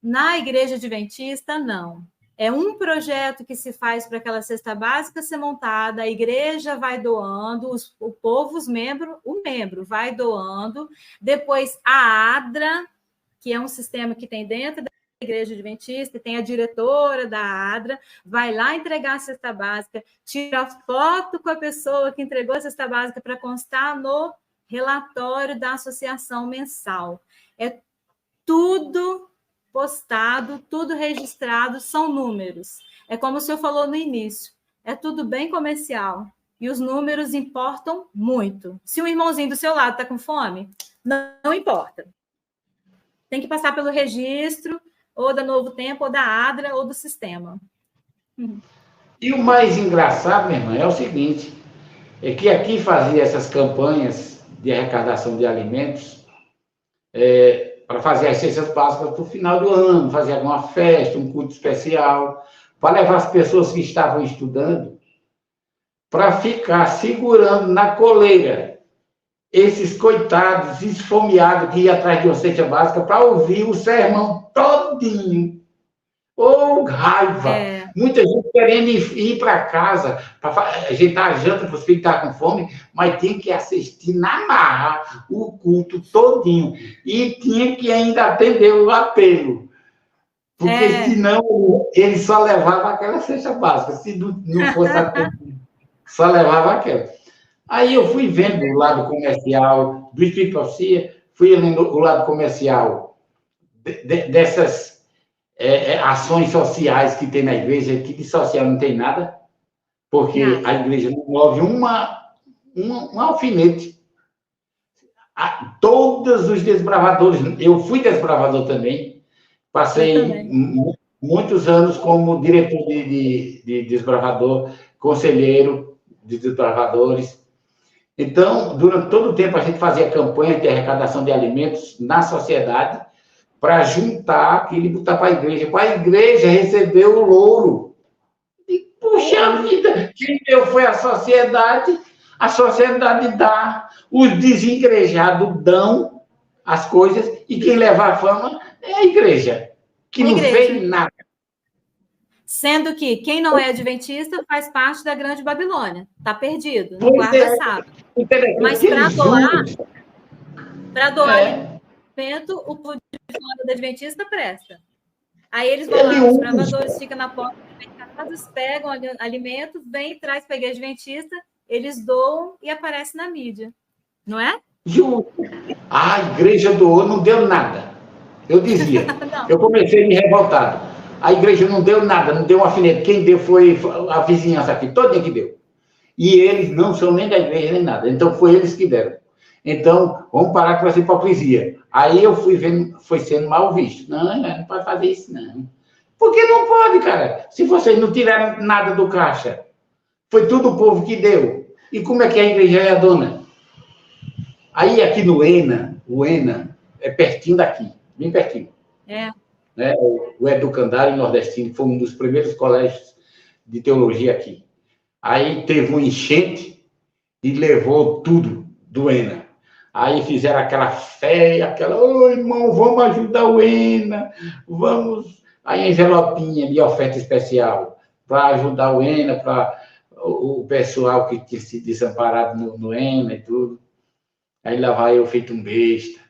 Na igreja adventista, não. É um projeto que se faz para aquela cesta básica ser montada, a igreja vai doando, o povo, o membro vai doando, depois a ADRA, que é um sistema que tem dentro da Igreja Adventista, tem a diretora da ADRA, vai lá entregar a cesta básica, tira foto com a pessoa que entregou a cesta básica para constar no relatório da associação mensal. É tudo postado, tudo registrado, são números. É como o senhor falou no início, é tudo bem comercial. E os números importam muito. Se um irmãozinho do seu lado está com fome, não importa. Tem que passar pelo registro, ou da Novo Tempo, ou da ADRA, ou do sistema. E o mais engraçado, minha irmã, é o seguinte, é que aqui fazia essas campanhas de arrecadação de alimentos, para fazer as cestas básicas para o final do ano, fazer alguma festa, um culto especial, para levar as pessoas que estavam estudando para ficar segurando na coleira esses coitados esfomeados que iam atrás de uma cesta básica para ouvir o sermão todinho. Oh, raiva! Muita gente querendo ir para casa, para ajeitar a janta para os filhos que estavam com fome, mas tinha que assistir na marra o culto todinho. E tinha que ainda atender o apelo. Porque senão ele só levava aquela cesta básica. Se não fosse atendido, só levava aquela. Aí eu fui vendo o lado comercial do Espírito de Profecia, fui vendo o lado comercial dessas ações sociais que tem na igreja, que de social não tem nada, porque a igreja não move um alfinete. Todos os desbravadores, eu fui desbravador também, passei muitos anos como diretor de desbravador, conselheiro de desbravadores. Então, durante todo o tempo, a gente fazia campanha de arrecadação de alimentos na sociedade para juntar aquilo e botar para a igreja receber o louro. E, puxa vida, quem deu foi a sociedade dá, os desigrejados dão as coisas, e quem leva a fama é a igreja, que não fez nada. Sendo que quem não é adventista faz parte da Grande Babilônia. Está perdido, não guarda sábado. Mas para doar alimento, o povo da adventista presta. Aí eles vão lá, os bravadores ficam na porta das casas, pegam alimento, vem e traz para a igreja adventista, eles doam e aparece na mídia. Não é? A igreja doou, não deu nada. Eu dizia, eu comecei me revoltado. A igreja não deu nada, não deu um alfinete. Quem deu foi a vizinhança aqui, todinha que deu. E eles não são nem da igreja, nem nada. Então, foi eles que deram. Então, vamos parar com essa hipocrisia. Aí eu fui vendo, foi sendo mal visto. Não pode fazer isso, não. Por que não pode, cara? Se vocês não tiraram nada do caixa, foi tudo o povo que deu. E como é que a igreja é a dona? Aí, aqui no ENA, o ENA é pertinho daqui, bem pertinho. Né? O Educandário Nordestino foi um dos primeiros colégios de teologia aqui. Aí teve um enchente e levou tudo do ENA. Aí fizeram aquela fé, ô irmão, vamos ajudar o ENA, vamos. Aí a envelopinha de oferta especial para ajudar o ENA, para o pessoal que tinha se desamparado no ENA e tudo. Aí lá vai eu feito um besta.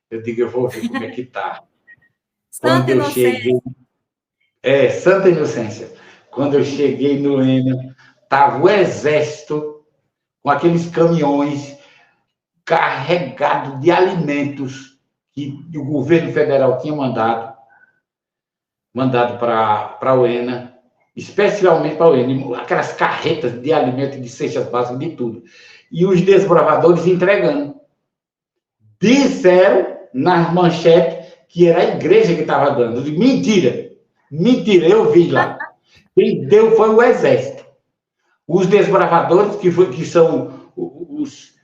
Eu digo, eu vou ver como é que tá. Santa Inocência. Santa Inocência. Quando eu cheguei no ENA, estava o exército com aqueles caminhões carregados de alimentos que o governo federal tinha mandado para o ENA, especialmente para o ENA, aquelas carretas de alimentos, de cestas básicas, de tudo. E os desbravadores entregando. Disseram nas manchetes que era a igreja que estava dando. Eu digo, mentira, eu vi lá. Quem deu foi o exército. Os desbravadores, que são os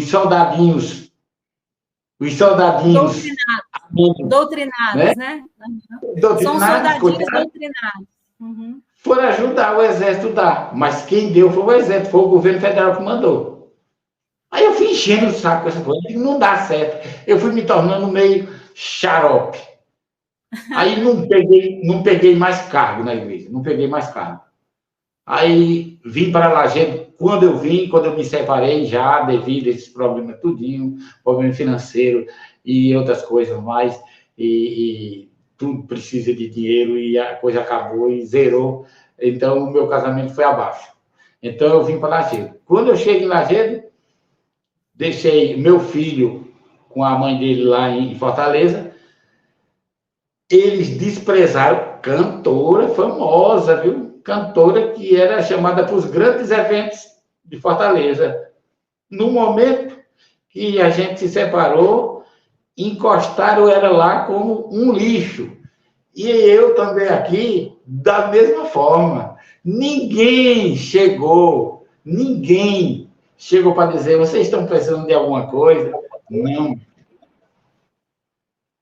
soldadinhos. Doutrinados, né? São soldadinhos doutrinados. Uhum. Foram ajudar o exército a dar. Mas quem deu foi o exército, foi o governo federal que mandou. Aí eu fui enchendo o saco com essa coisa, não dá certo. Eu fui me tornando meio xarope. Aí não peguei mais cargo na igreja, não peguei mais cargo. Aí vim para Lajeado. Quando eu me separei já, devido a esses problemas tudinho, problema financeiro e outras coisas mais, e tudo precisa de dinheiro e a coisa acabou e zerou. Então, o meu casamento foi abaixo. Então, eu vim para Lajeado. Quando eu cheguei em Lajeado, deixei meu filho com a mãe dele lá em Fortaleza. Eles desprezaram cantora famosa, viu? Cantora que era chamada para os grandes eventos de Fortaleza. No momento que a gente se separou, encostaram ela lá como um lixo. E eu também aqui, da mesma forma. Ninguém chegou para dizer, vocês estão precisando de alguma coisa? Não.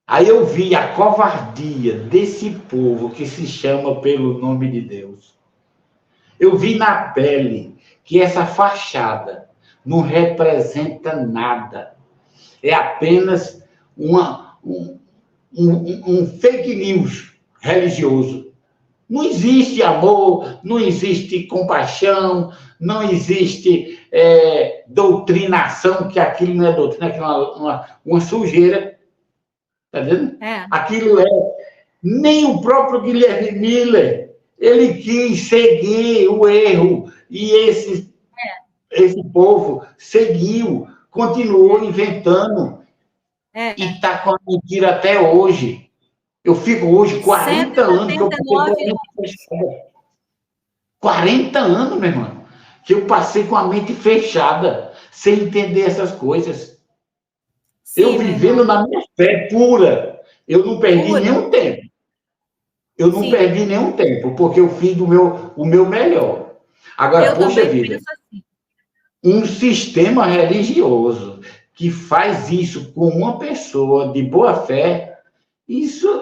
Aí eu vi a covardia desse povo que se chama pelo nome de Deus. Eu vi na pele que essa fachada não representa nada. É apenas um fake news religioso. Não existe amor, não existe compaixão, não existe doutrinação, que aquilo não é doutrina, aquilo é uma sujeira. Tá vendo? Aquilo nem o próprio Guilherme Miller, ele quis seguir o erro, e esse povo seguiu, continuou inventando, e está com a mentira até hoje. Eu fico hoje 40 anos que eu passei com a mente fechada. 40 anos, meu irmão, que eu passei com a mente fechada, sem entender essas coisas. Sim, eu vivendo na minha fé pura, eu não perdi nenhum tempo. Eu não perdi nenhum tempo, porque eu fiz o meu melhor. Agora, poxa vida, assim. Um sistema religioso que faz isso com uma pessoa de boa fé, isso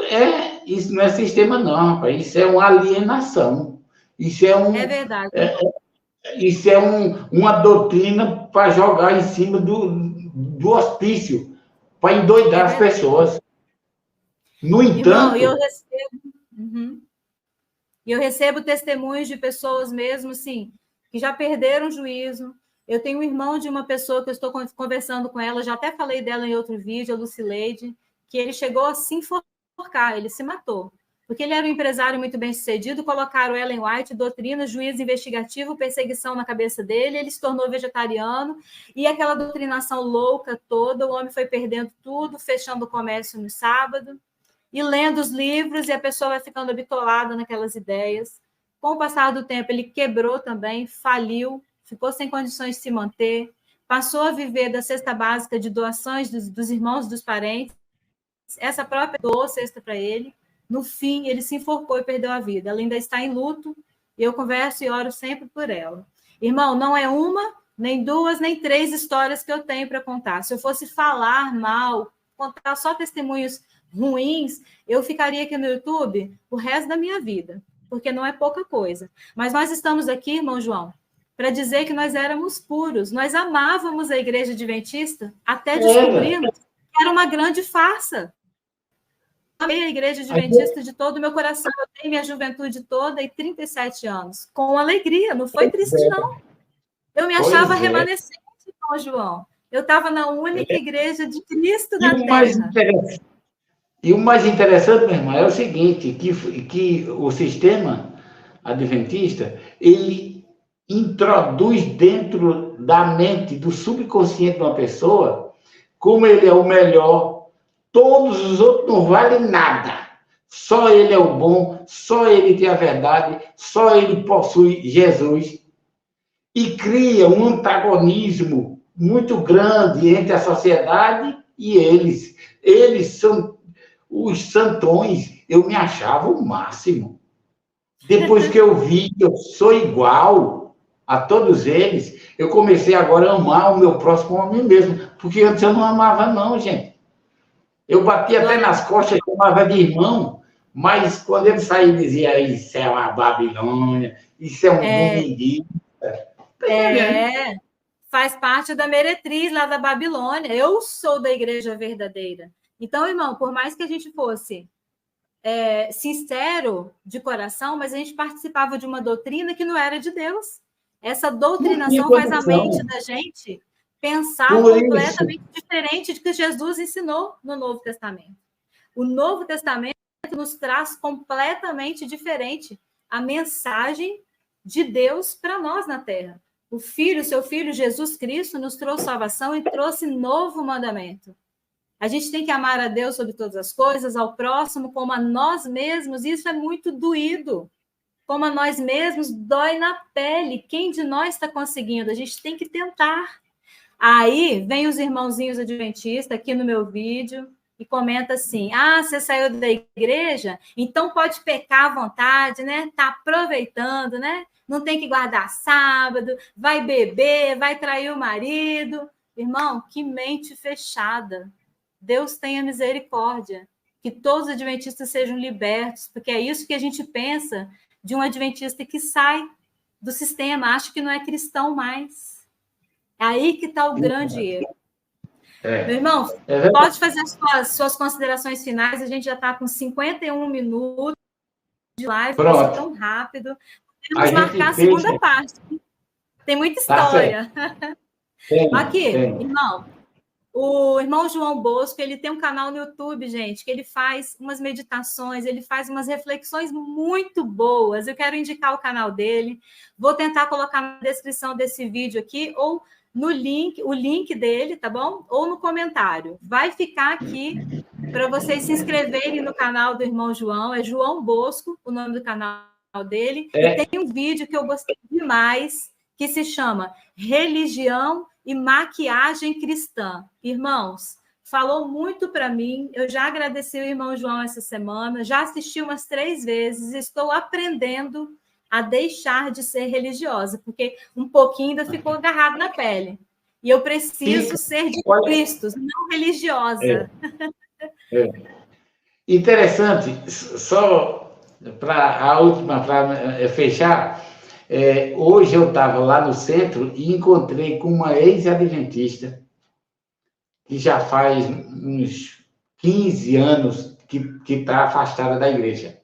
não é sistema, não, rapaz. Isso é uma alienação. Isso é verdade. Isso é uma doutrina para jogar em cima do hospício, para endoidar as pessoas. No entanto. Irmão, eu recebo testemunhos de pessoas mesmo, assim, que já perderam o juízo. Eu tenho um irmão de uma pessoa que eu estou conversando com ela, já até falei dela em outro vídeo, a Lucileide, que ele chegou a se enforcar, ele se matou. Porque ele era um empresário muito bem sucedido, colocaram Ellen White, doutrina, juiz investigativo, perseguição na cabeça dele, ele se tornou vegetariano, e aquela doutrinação louca toda, o homem foi perdendo tudo, fechando o comércio no sábado, e lendo os livros, e a pessoa vai ficando habitolada naquelas ideias. Com o passar do tempo, ele quebrou também, faliu, ficou sem condições de se manter, passou a viver da cesta básica de doações dos irmãos, dos parentes, essa própria doou cesta para ele. No fim, ele se enforcou e perdeu a vida. Ela ainda está em luto, e eu converso e oro sempre por ela. Irmão, não é uma, nem duas, nem três histórias que eu tenho para contar. Se eu fosse falar mal, contar só testemunhos ruins, eu ficaria aqui no YouTube o resto da minha vida, porque não é pouca coisa. Mas nós estamos aqui, irmão João, para dizer que nós éramos puros, nós amávamos a igreja adventista até descobrirmos que era uma grande farsa. Amei a igreja adventista de todo o meu coração, eu tenho minha juventude toda e 37 anos, com alegria, não foi triste, não. Eu me achava remanescente, irmão João. Eu estava na única igreja de Cristo na Terra. E o mais interessante, meu irmão, é o seguinte, que o sistema adventista, ele introduz dentro da mente, do subconsciente de uma pessoa, como ele é o melhor, todos os outros não valem nada. Só ele é o bom, só ele tem a verdade, só ele possui Jesus. E cria um antagonismo muito grande entre a sociedade e eles. Eles são os santões, eu me achava o máximo. Depois que eu vi que eu sou igual a todos eles, eu comecei agora a amar o meu próximo como a mim mesmo, porque antes eu não amava não, gente. Eu batia até nas costas, chamava de irmão, mas quando ele saía dizia, isso é uma Babilônia, isso é um dominguinho. Faz parte da meretriz lá da Babilônia. Eu sou da igreja verdadeira. Então, irmão, por mais que a gente fosse sincero de coração, mas a gente participava de uma doutrina que não era de Deus. Essa doutrinação faz a mente da gente pensar completamente diferente do que Jesus ensinou no Novo Testamento. O Novo Testamento nos traz completamente diferente a mensagem de Deus para nós na Terra. O Filho, seu Filho, Jesus Cristo, nos trouxe salvação e trouxe novo mandamento. A gente tem que amar a Deus sobre todas as coisas, ao próximo como a nós mesmos. Isso é muito doído. Como a nós mesmos, dói na pele. Quem de nós está conseguindo? A gente tem que tentar. Aí, vem os irmãozinhos adventistas aqui no meu vídeo e comenta assim, você saiu da igreja? Então pode pecar à vontade, né? Tá aproveitando, né? Não tem que guardar sábado, vai beber, vai trair o marido. Irmão, que mente fechada. Deus tenha misericórdia. Que todos os adventistas sejam libertos, porque é isso que a gente pensa de um adventista que sai do sistema, acha que não é cristão mais. É aí que está o grande erro. Meu irmão, pode fazer as suas considerações finais, a gente já está com 51 minutos de live, passou tão rápido. Podemos marcar a segunda parte. Tem muita história. Aqui, irmão, o irmão João Bosco, ele tem um canal no YouTube, gente, que ele faz umas meditações, ele faz umas reflexões muito boas. Eu quero indicar o canal dele. Vou tentar colocar na descrição desse vídeo aqui, ou no link, o link dele, tá bom? Ou no comentário. Vai ficar aqui para vocês se inscreverem no canal do irmão João. É João Bosco, o nome do canal dele. E tem um vídeo que eu gostei demais, que se chama Religião e Maquiagem Cristã. Irmãos, falou muito para mim. Eu já agradeci o irmão João essa semana, já assisti umas 3 vezes, estou aprendendo a deixar de ser religiosa, porque um pouquinho ainda ficou agarrado na pele. E eu preciso ser de Cristo, não religiosa. Interessante, só para a última, para fechar, hoje eu estava lá no centro e encontrei com uma ex-adventista, que já faz uns 15 anos que está afastada da igreja.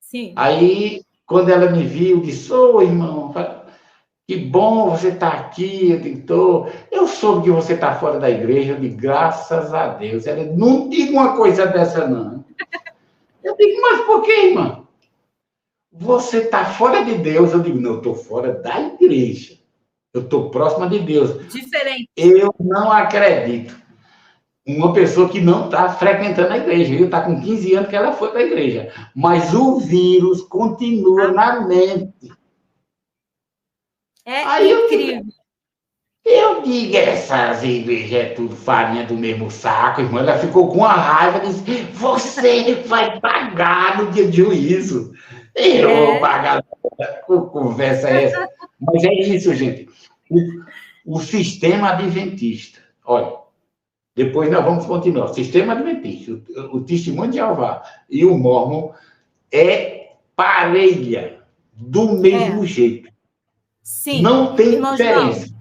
Sim. Aí, quando ela me viu, disse, irmão, que bom você estar aqui. Eu soube que você está fora da igreja. Eu digo, graças a Deus. Ela, não diga uma coisa dessa, não. Eu digo, mas por que, irmão? Você está fora de Deus. Eu digo, não, eu estou fora da igreja. Eu estou próxima de Deus. Diferente. Eu não acredito. Uma pessoa que não está frequentando a igreja, viu? Está com 15 anos que ela foi para a igreja. Mas o vírus continua na mente. Aí incrível. Eu digo, essas igrejas é tudo farinha do mesmo saco, irmão. Ela ficou com uma raiva e disse, você vai pagar no dia de juízo. Eu vou pagar. Que conversa é essa? Mas é isso, gente. O sistema adventista, olha, depois nós vamos continuar. O sistema adventista, o testemunho de Jeová e o Mórmon é parelha, do mesmo jeito. Sim. Não tem diferença. João,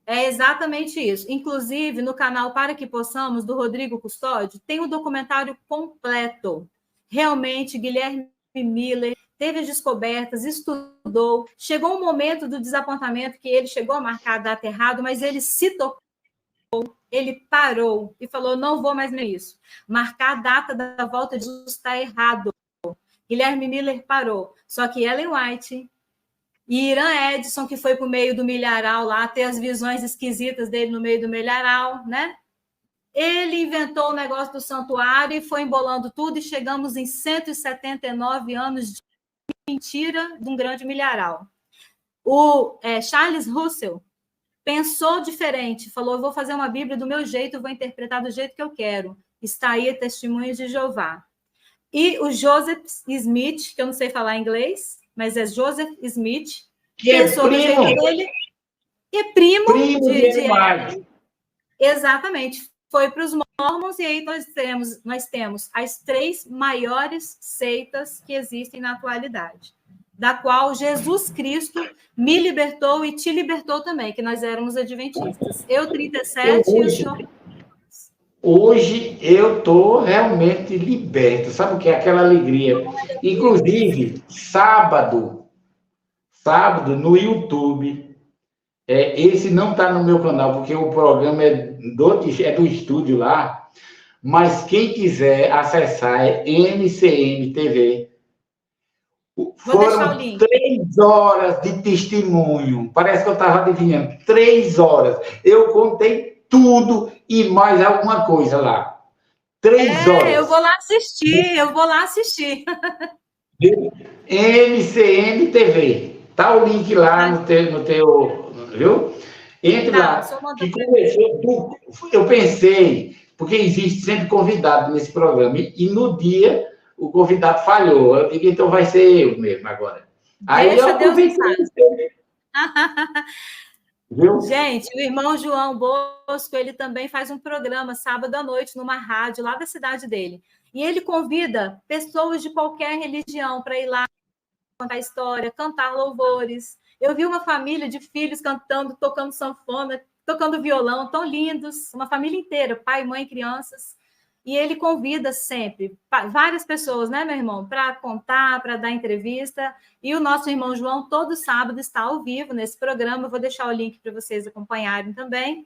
é exatamente isso. Inclusive, no canal Para Que Possamos, do Rodrigo Custódio, tem um documentário completo. Realmente, Guilherme Miller teve as descobertas, estudou. Chegou um momento do desapontamento que ele chegou a marcar a data errada, mas ele se tocou, ele parou e falou, não vou mais nisso. Marcar a data da volta de Jesus está errado. Guilherme Miller parou. Só que Ellen White e Irã Edson, que foi para o meio do milharal lá, ter as visões esquisitas dele no meio do milharal, né? Ele inventou o negócio do santuário e foi embolando tudo, e chegamos em 179 anos de mentira de um grande milharal. O Charles Russell pensou diferente, falou, eu vou fazer uma Bíblia do meu jeito, eu vou interpretar do jeito que eu quero. Está aí Testemunhos de Jeová. E o Joseph Smith, que eu não sei falar inglês, mas é Joseph Smith, que pensou do jeito dele, e é primo de exatamente, foi para os Mormons, e aí nós temos as 3 maiores seitas que existem na atualidade, da qual Jesus Cristo me libertou e te libertou também, que nós éramos adventistas. Eu, 37, e o senhor... Hoje eu estou realmente liberto. Sabe o que é aquela alegria? Inclusive, sábado no YouTube, esse não está no meu canal, porque o programa é do estúdio lá, mas quem quiser acessar é MCM TV. Foram 3 horas de testemunho. Parece que eu estava adivinhando. 3 horas. Eu contei tudo e mais alguma coisa lá. 3 horas. Eu vou lá assistir. MCM TV. Tá o link lá no teu, viu? Entre lá. Que começou, eu pensei, porque existe sempre convidado nesse programa, e no dia o convidado falhou. Eu digo, então vai ser eu mesmo agora. Aí eu aproveitei. Viu? Gente, o irmão João Bosco, ele também faz um programa sábado à noite numa rádio lá da cidade dele. E ele convida pessoas de qualquer religião para ir lá contar história, cantar louvores. Eu vi uma família de filhos cantando, tocando sanfona, tocando violão, tão lindos, uma família inteira, pai, mãe, crianças. E ele convida sempre várias pessoas, né, meu irmão, para contar, para dar entrevista. E o nosso irmão João, todo sábado, está ao vivo nesse programa. Eu vou deixar o link para vocês acompanharem também.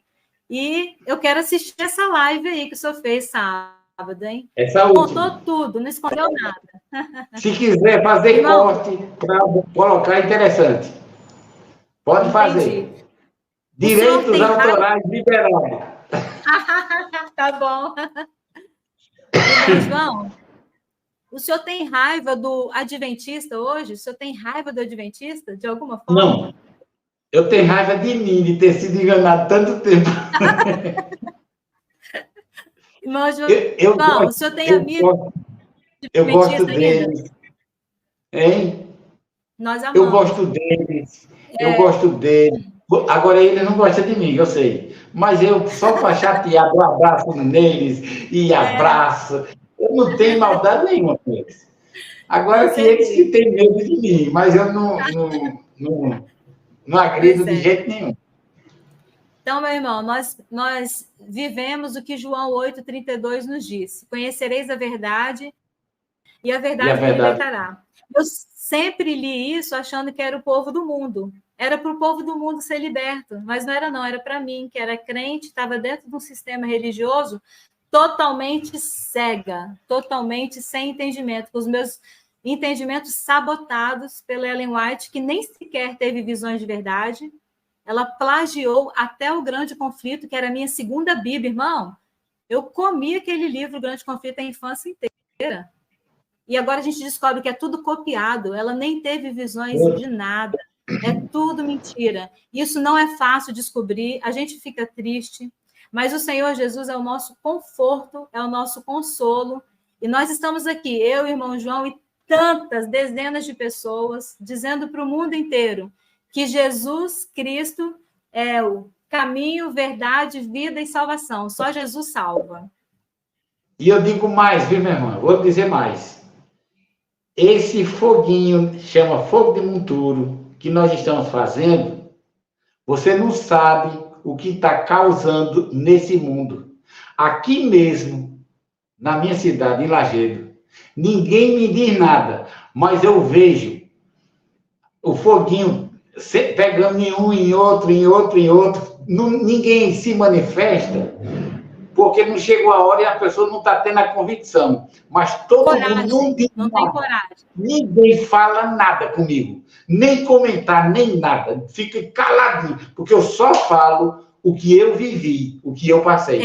E eu quero assistir essa live aí que o senhor fez sábado, hein? Essa última. Contou tudo, não escondeu nada. Se quiser fazer irmão, corte para colocar interessante, pode fazer. Direitos autorais liberados. Tá bom. João, o senhor tem raiva do adventista hoje? O senhor tem raiva do adventista, de alguma forma? Não. Eu tenho raiva de mim, de ter sido enganado tanto tempo. Irmão João, o senhor tem amigos? Eu gosto deles. Hein? Nós amamos. Eu gosto deles. Eu gosto deles. Agora, ele não gosta de mim, eu sei. Mas eu, só para chatear, dou abraço neles e abraço. Eu não tenho maldade nenhuma com eles. Agora, que eles que têm medo de mim, mas eu não agrido de jeito nenhum. Então, meu irmão, nós vivemos o que João 8,32 nos diz. Conhecereis a verdade e a verdade vos libertará. Eu sempre li isso achando que era o povo do mundo. Era para o povo do mundo ser liberto, mas não era não, era para mim, que era crente, estava dentro de um sistema religioso totalmente cega, totalmente sem entendimento, com os meus entendimentos sabotados pela Ellen White, que nem sequer teve visões de verdade. Ela plagiou até o Grande Conflito, que era a minha segunda Bíblia, irmão. Eu comi aquele livro, o Grande Conflito, a infância inteira. E agora a gente descobre que é tudo copiado. Ela nem teve visões de nada. É tudo mentira. Isso não é fácil descobrir, a gente fica triste, mas o Senhor Jesus é o nosso conforto, é o nosso consolo, e nós estamos aqui, eu, irmão João, e tantas dezenas de pessoas, dizendo para o mundo inteiro que Jesus Cristo é o caminho, verdade, vida e salvação. Só Jesus salva. E eu digo mais, viu, minha irmã? Vou dizer mais. Esse foguinho, chama fogo de monturo, que nós estamos fazendo, você não sabe o que está causando nesse mundo. Aqui mesmo, na minha cidade, em Lajedo, ninguém me diz nada, mas eu vejo o foguinho pegando em um, em outro, ninguém se manifesta, porque não chegou a hora e a pessoa não está tendo a convicção. Mas todo mundo não tem coragem. Ninguém fala nada comigo. Nem comentar, nem nada. Fica caladinho, porque eu só falo o que eu vivi, o que eu passei.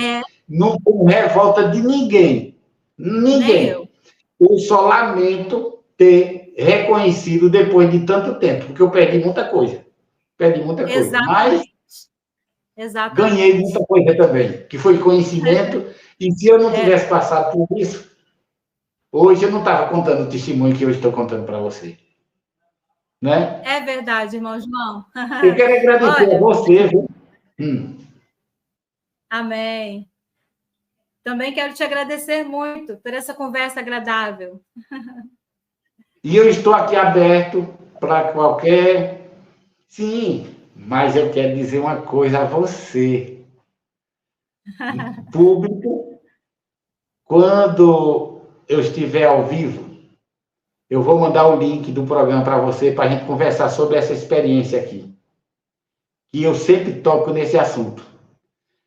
Não tem revolta de ninguém. Ninguém. Eu só lamento ter reconhecido depois de tanto tempo, porque eu perdi muita coisa. Mas ganhei muita coisa também, que foi conhecimento, e se eu não tivesse passado por isso, hoje eu não estava contando o testemunho que eu estou contando para você. Né? É verdade, irmão João. Eu quero agradecer a você. Viu? Amém. Também quero te agradecer muito por essa conversa agradável. E eu estou aqui aberto para qualquer... Sim, mas eu quero dizer uma coisa a você. Público quando eu estiver ao vivo, eu vou mandar o link do programa para você, para a gente conversar sobre essa experiência aqui. E eu sempre toco nesse assunto.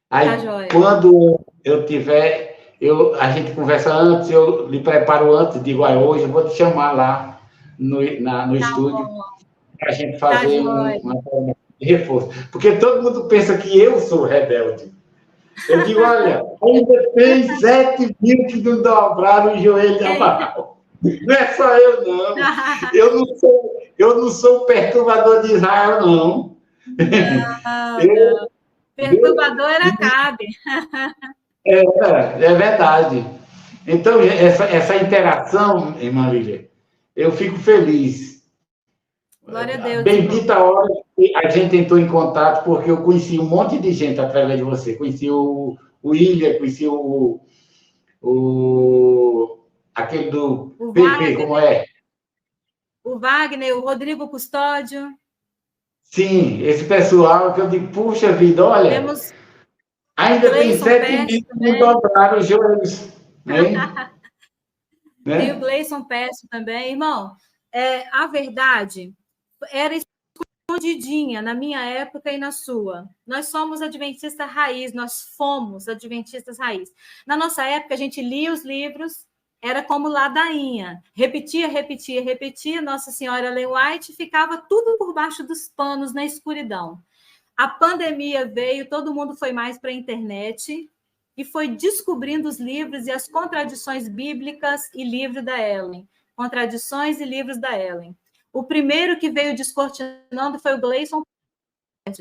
Aí, quando eu tiver, a gente conversa antes, eu lhe preparo antes, digo, hoje eu vou te chamar lá no estúdio, para a gente fazer uma reforço. Porque todo mundo pensa que eu sou rebelde. Eu digo, olha, ainda tem 7 mil que não dobraram o joelho da mão. Não é só eu, não. Eu não sou perturbador de Israel, não. Não. Perturbador era Acabe. É verdade. Então, essa interação, irmã Lília, eu fico feliz. Glória a Deus. Bendita a hora que a gente entrou em contato, porque eu conheci um monte de gente através de você. Conheci o William, conheci aquele do PP, Wagner, como é? O Wagner, o Rodrigo Custódio. Sim, esse pessoal que eu digo, puxa vida, olha, ainda tem 7 mil que não dobraram os joelhos. Tem o Gleison Pécio também. Irmão, a verdade era escondidinha na minha época e na sua. Nós somos adventistas raiz, nós fomos adventistas raiz. Na nossa época, a gente lia os livros, era como ladainha. Repetia, Nossa Senhora Ellen White, ficava tudo por baixo dos panos, na escuridão. A pandemia veio, todo mundo foi mais para a internet e foi descobrindo os livros e as contradições bíblicas e livro da Ellen. Contradições e livros da Ellen. O primeiro que veio descortinando foi o Gleison.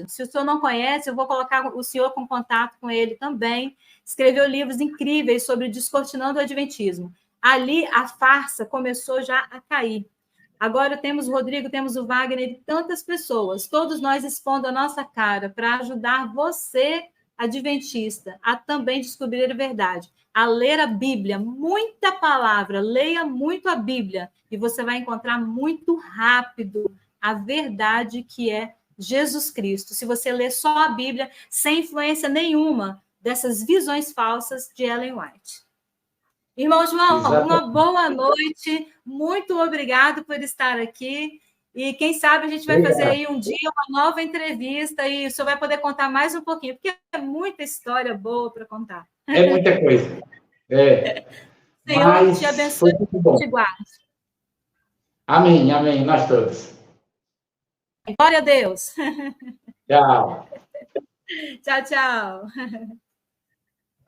Se o senhor não conhece, eu vou colocar o senhor com contato com ele também. Escreveu livros incríveis sobre descortinando o adventismo. Ali, a farsa começou já a cair. Agora temos o Rodrigo, temos o Wagner e tantas pessoas, todos nós expondo a nossa cara para ajudar você, adventista, a também descobrir a verdade, a ler a Bíblia, muita palavra, leia muito a Bíblia, e você vai encontrar muito rápido a verdade que é Jesus Cristo. Se você ler só a Bíblia, sem influência nenhuma dessas visões falsas de Ellen White. Irmão João, uma boa noite, muito obrigado por estar aqui, e quem sabe a gente vai fazer aí um dia uma nova entrevista e o senhor vai poder contar mais um pouquinho, porque é muita história boa para contar. É muita coisa. Senhor, te abençoe e te guarde. Amém, amém, nós todos. Glória a Deus. Tchau. Tchau, tchau.